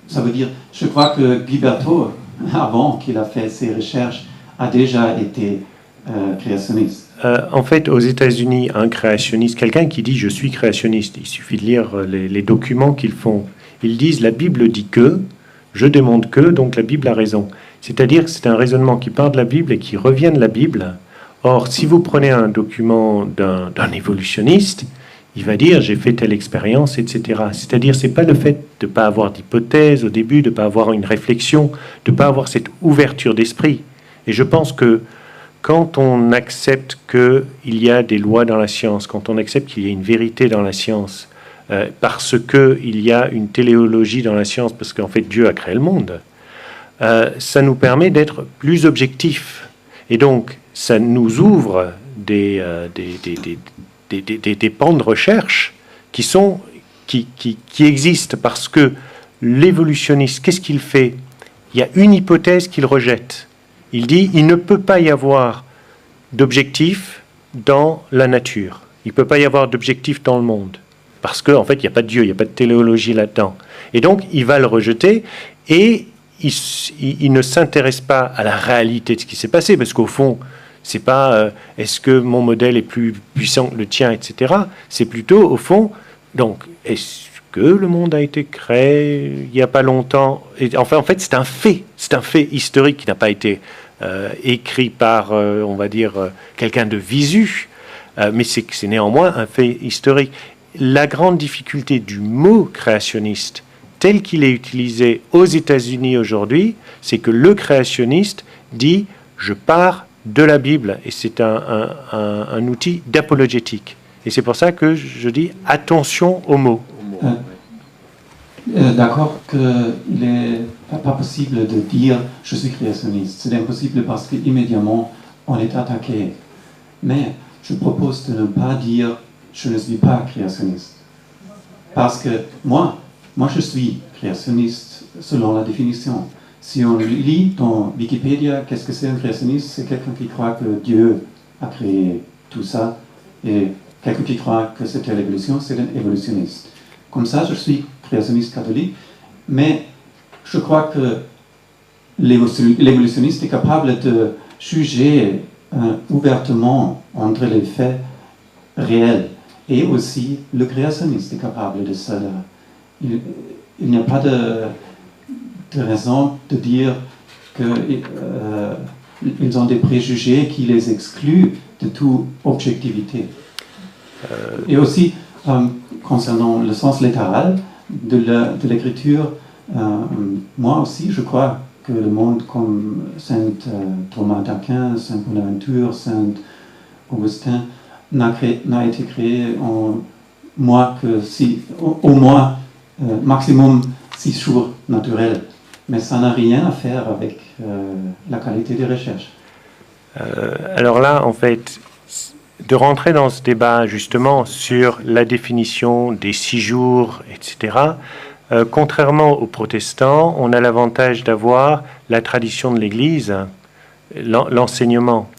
Ça veut dire, je crois que Guiberto, avant qu'il a fait ses recherches, a déjà été créationniste. En fait, aux États-Unis, un créationniste, quelqu'un qui dit « je suis créationniste », il suffit de lire les documents qu'ils font. Ils disent « la Bible dit que, je démontre que, donc la Bible a raison ». C'est-à-dire que c'est un raisonnement qui part de la Bible et qui revient de la Bible. Or, si vous prenez un document d'un évolutionniste, il va dire « j'ai fait telle expérience, etc. » C'est-à-dire c'est pas le fait de ne pas avoir d'hypothèse au début, de ne pas avoir une réflexion, de ne pas avoir cette ouverture d'esprit. Et je pense que quand on accepte qu'il y a des lois dans la science, quand on accepte qu'il y a une vérité dans la science, parce qu'il y a une téléologie dans la science, parce qu'en fait Dieu a créé le monde, ça nous permet d'être plus objectifs. Et donc, ça nous ouvre des pans de recherche qui existent, parce que l'évolutionniste, qu'est-ce qu'il fait ? Il y a une hypothèse qu'il rejette. Il dit, il ne peut pas y avoir d'objectif dans la nature. Il ne peut pas y avoir d'objectif dans le monde. Parce qu'en fait, il n'y a pas de Dieu, il n'y a pas de téléologie là-dedans. Et donc, il va le rejeter et il ne s'intéresse pas à la réalité de ce qui s'est passé. Parce qu'au fond, c'est pas est-ce que mon modèle est plus puissant que le tien, etc. C'est plutôt, au fond, donc, est-ce que le monde a été créé il n'y a pas longtemps ? Et, enfin, en fait, c'est un fait historique qui n'a pas été écrit par, on va dire, quelqu'un de visu, mais c'est néanmoins un fait historique. La grande difficulté du mot créationniste, tel qu'il est utilisé aux États-Unis aujourd'hui, c'est que le créationniste dit « je pars de la Bible » et c'est un outil d'apologétique. Et c'est pour ça que je dis attention aux mots. d'accord qu'il n'est pas possible de dire « je suis créationniste ». C'est impossible parce qu'immédiatement, on est attaqué. Mais je propose de ne pas dire « je ne suis pas créationniste ». Parce que moi, je suis créationniste selon la définition. Si on lit dans Wikipédia, qu'est-ce que c'est un créationniste? C'est quelqu'un qui croit que Dieu a créé tout ça, et quelqu'un qui croit que c'était l'évolution, c'est un évolutionniste. Comme ça, je suis créationniste catholique, mais je crois que l'évolutionniste est capable de juger ouvertement entre les faits réels, et aussi le créationniste est capable de cela. Il n'y a pas de raison de dire qu'ils ont des préjugés qui les excluent de toute objectivité. Et aussi, concernant le sens littéral de l'écriture, moi aussi je crois que le monde comme Saint Thomas d'Aquin, Saint Bonaventure, Saint Augustin n'a été créé en moins que au moins maximum 6 jours naturels. Mais ça n'a rien à faire avec la qualité des recherches. Alors là, en fait, de rentrer dans ce débat justement sur la définition des 6 jours, etc., contrairement aux protestants, on a l'avantage d'avoir la tradition de l'Église, l'enseignement.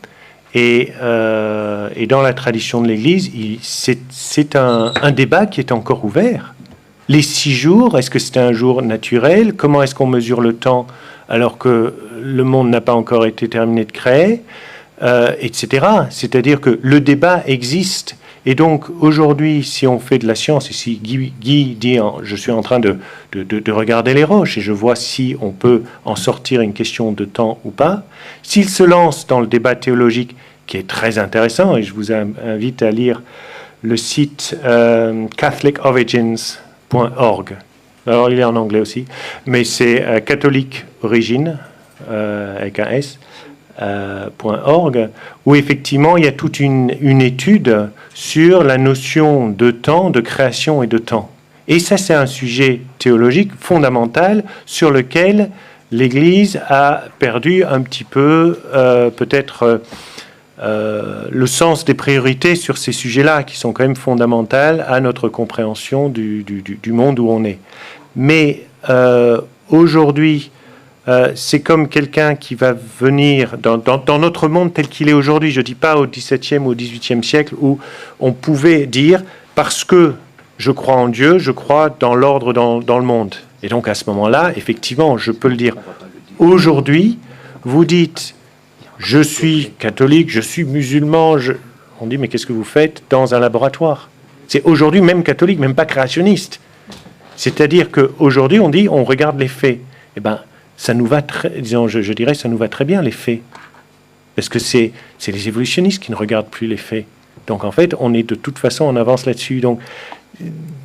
Et dans la tradition de l'Église, c'est un débat qui est encore ouvert. Les 6 jours, est-ce que c'est un jour naturel? Comment est-ce qu'on mesure le temps alors que le monde n'a pas encore été terminé de créer, etc. C'est-à-dire que le débat existe. Et donc, aujourd'hui, si on fait de la science, et si Guy dit « je suis en train de regarder les roches et je vois si on peut en sortir une question de temps ou pas », s'il se lance dans le débat théologique, qui est très intéressant, et je vous invite à lire le site catholicorigins.org. Alors, il est en anglais aussi, mais c'est catholique origine, avec un S, .org, où effectivement il y a toute une étude sur la notion de temps, de création et de temps. Et ça, c'est un sujet théologique fondamental sur lequel l'Église a perdu un petit peu, peut-être, le sens des priorités sur ces sujets-là, qui sont quand même fondamentales à notre compréhension du monde où on est. Mais aujourd'hui, c'est comme quelqu'un qui va venir dans notre monde tel qu'il est aujourd'hui. Je ne dis pas au XVIIe ou au XVIIIe siècle où on pouvait dire « parce que je crois en Dieu, je crois dans l'ordre dans le monde ». Et donc à ce moment-là, effectivement, je peux le dire. Aujourd'hui, vous dites « je suis catholique, je suis musulman », on dit « mais qu'est-ce que vous faites dans un laboratoire ?» C'est aujourd'hui même catholique, même pas créationniste. C'est-à-dire qu'aujourd'hui, on dit, on regarde les faits. Eh bien, ça nous va je dirais, ça nous va très bien, les faits. Parce que c'est les évolutionnistes qui ne regardent plus les faits. Donc, en fait, on est de toute façon, on avance là-dessus. Donc,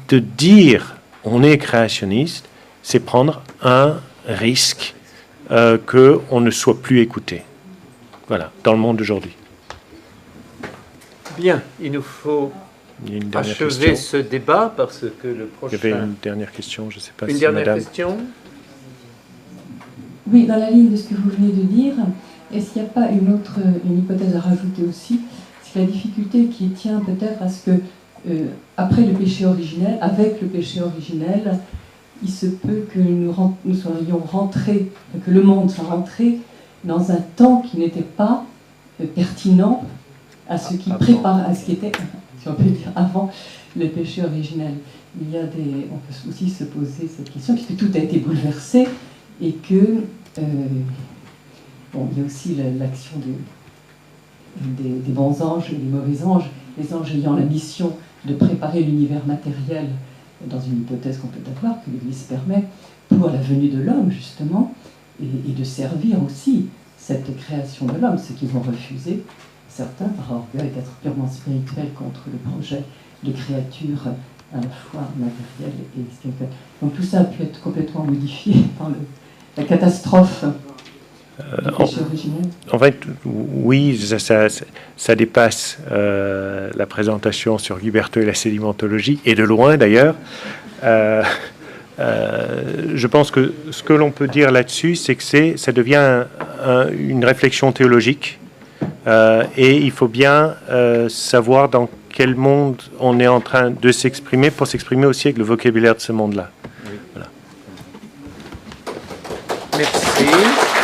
de dire on est créationniste, c'est prendre un risque qu'on ne soit plus écouté. Voilà, dans le monde d'aujourd'hui. Bien, il nous faut achever ce débat parce que le prochain... Il y avait une dernière question, je ne sais pas si madame... Une dernière question. Oui, dans la ligne de ce que vous venez de dire, est-ce qu'il n'y a pas une hypothèse à rajouter aussi? C'est la difficulté qui tient peut-être à ce que, après le péché originel, avec le péché originel, il se peut que nous soyons rentrés, que le monde soit rentré dans un temps qui n'était pas pertinent à ce qui prépare, à ce qui était, si on peut dire, avant le péché originel. On peut aussi se poser cette question, puisque tout a été bouleversé, et que, il y a aussi l'action des bons anges et des mauvais anges, les anges ayant la mission de préparer l'univers matériel dans une hypothèse qu'on peut avoir, que l'Église permet, pour la venue de l'homme, justement, et de servir aussi cette création de l'homme, ce qu'ils vont refuser, certains, par orgueil d'être purement spirituel contre le projet de créature à la fois matérielle et spirituelle. Donc tout ça a pu être complètement modifié par la catastrophe du péché originel. En fait, oui, ça dépasse la présentation sur Guiberto et la sédimentologie, et de loin d'ailleurs. je pense que ce que l'on peut dire là-dessus, c'est que ça devient une réflexion théologique, et il faut bien savoir dans quel monde on est en train de s'exprimer pour s'exprimer aussi avec le vocabulaire de ce monde-là. Oui. Voilà. Merci.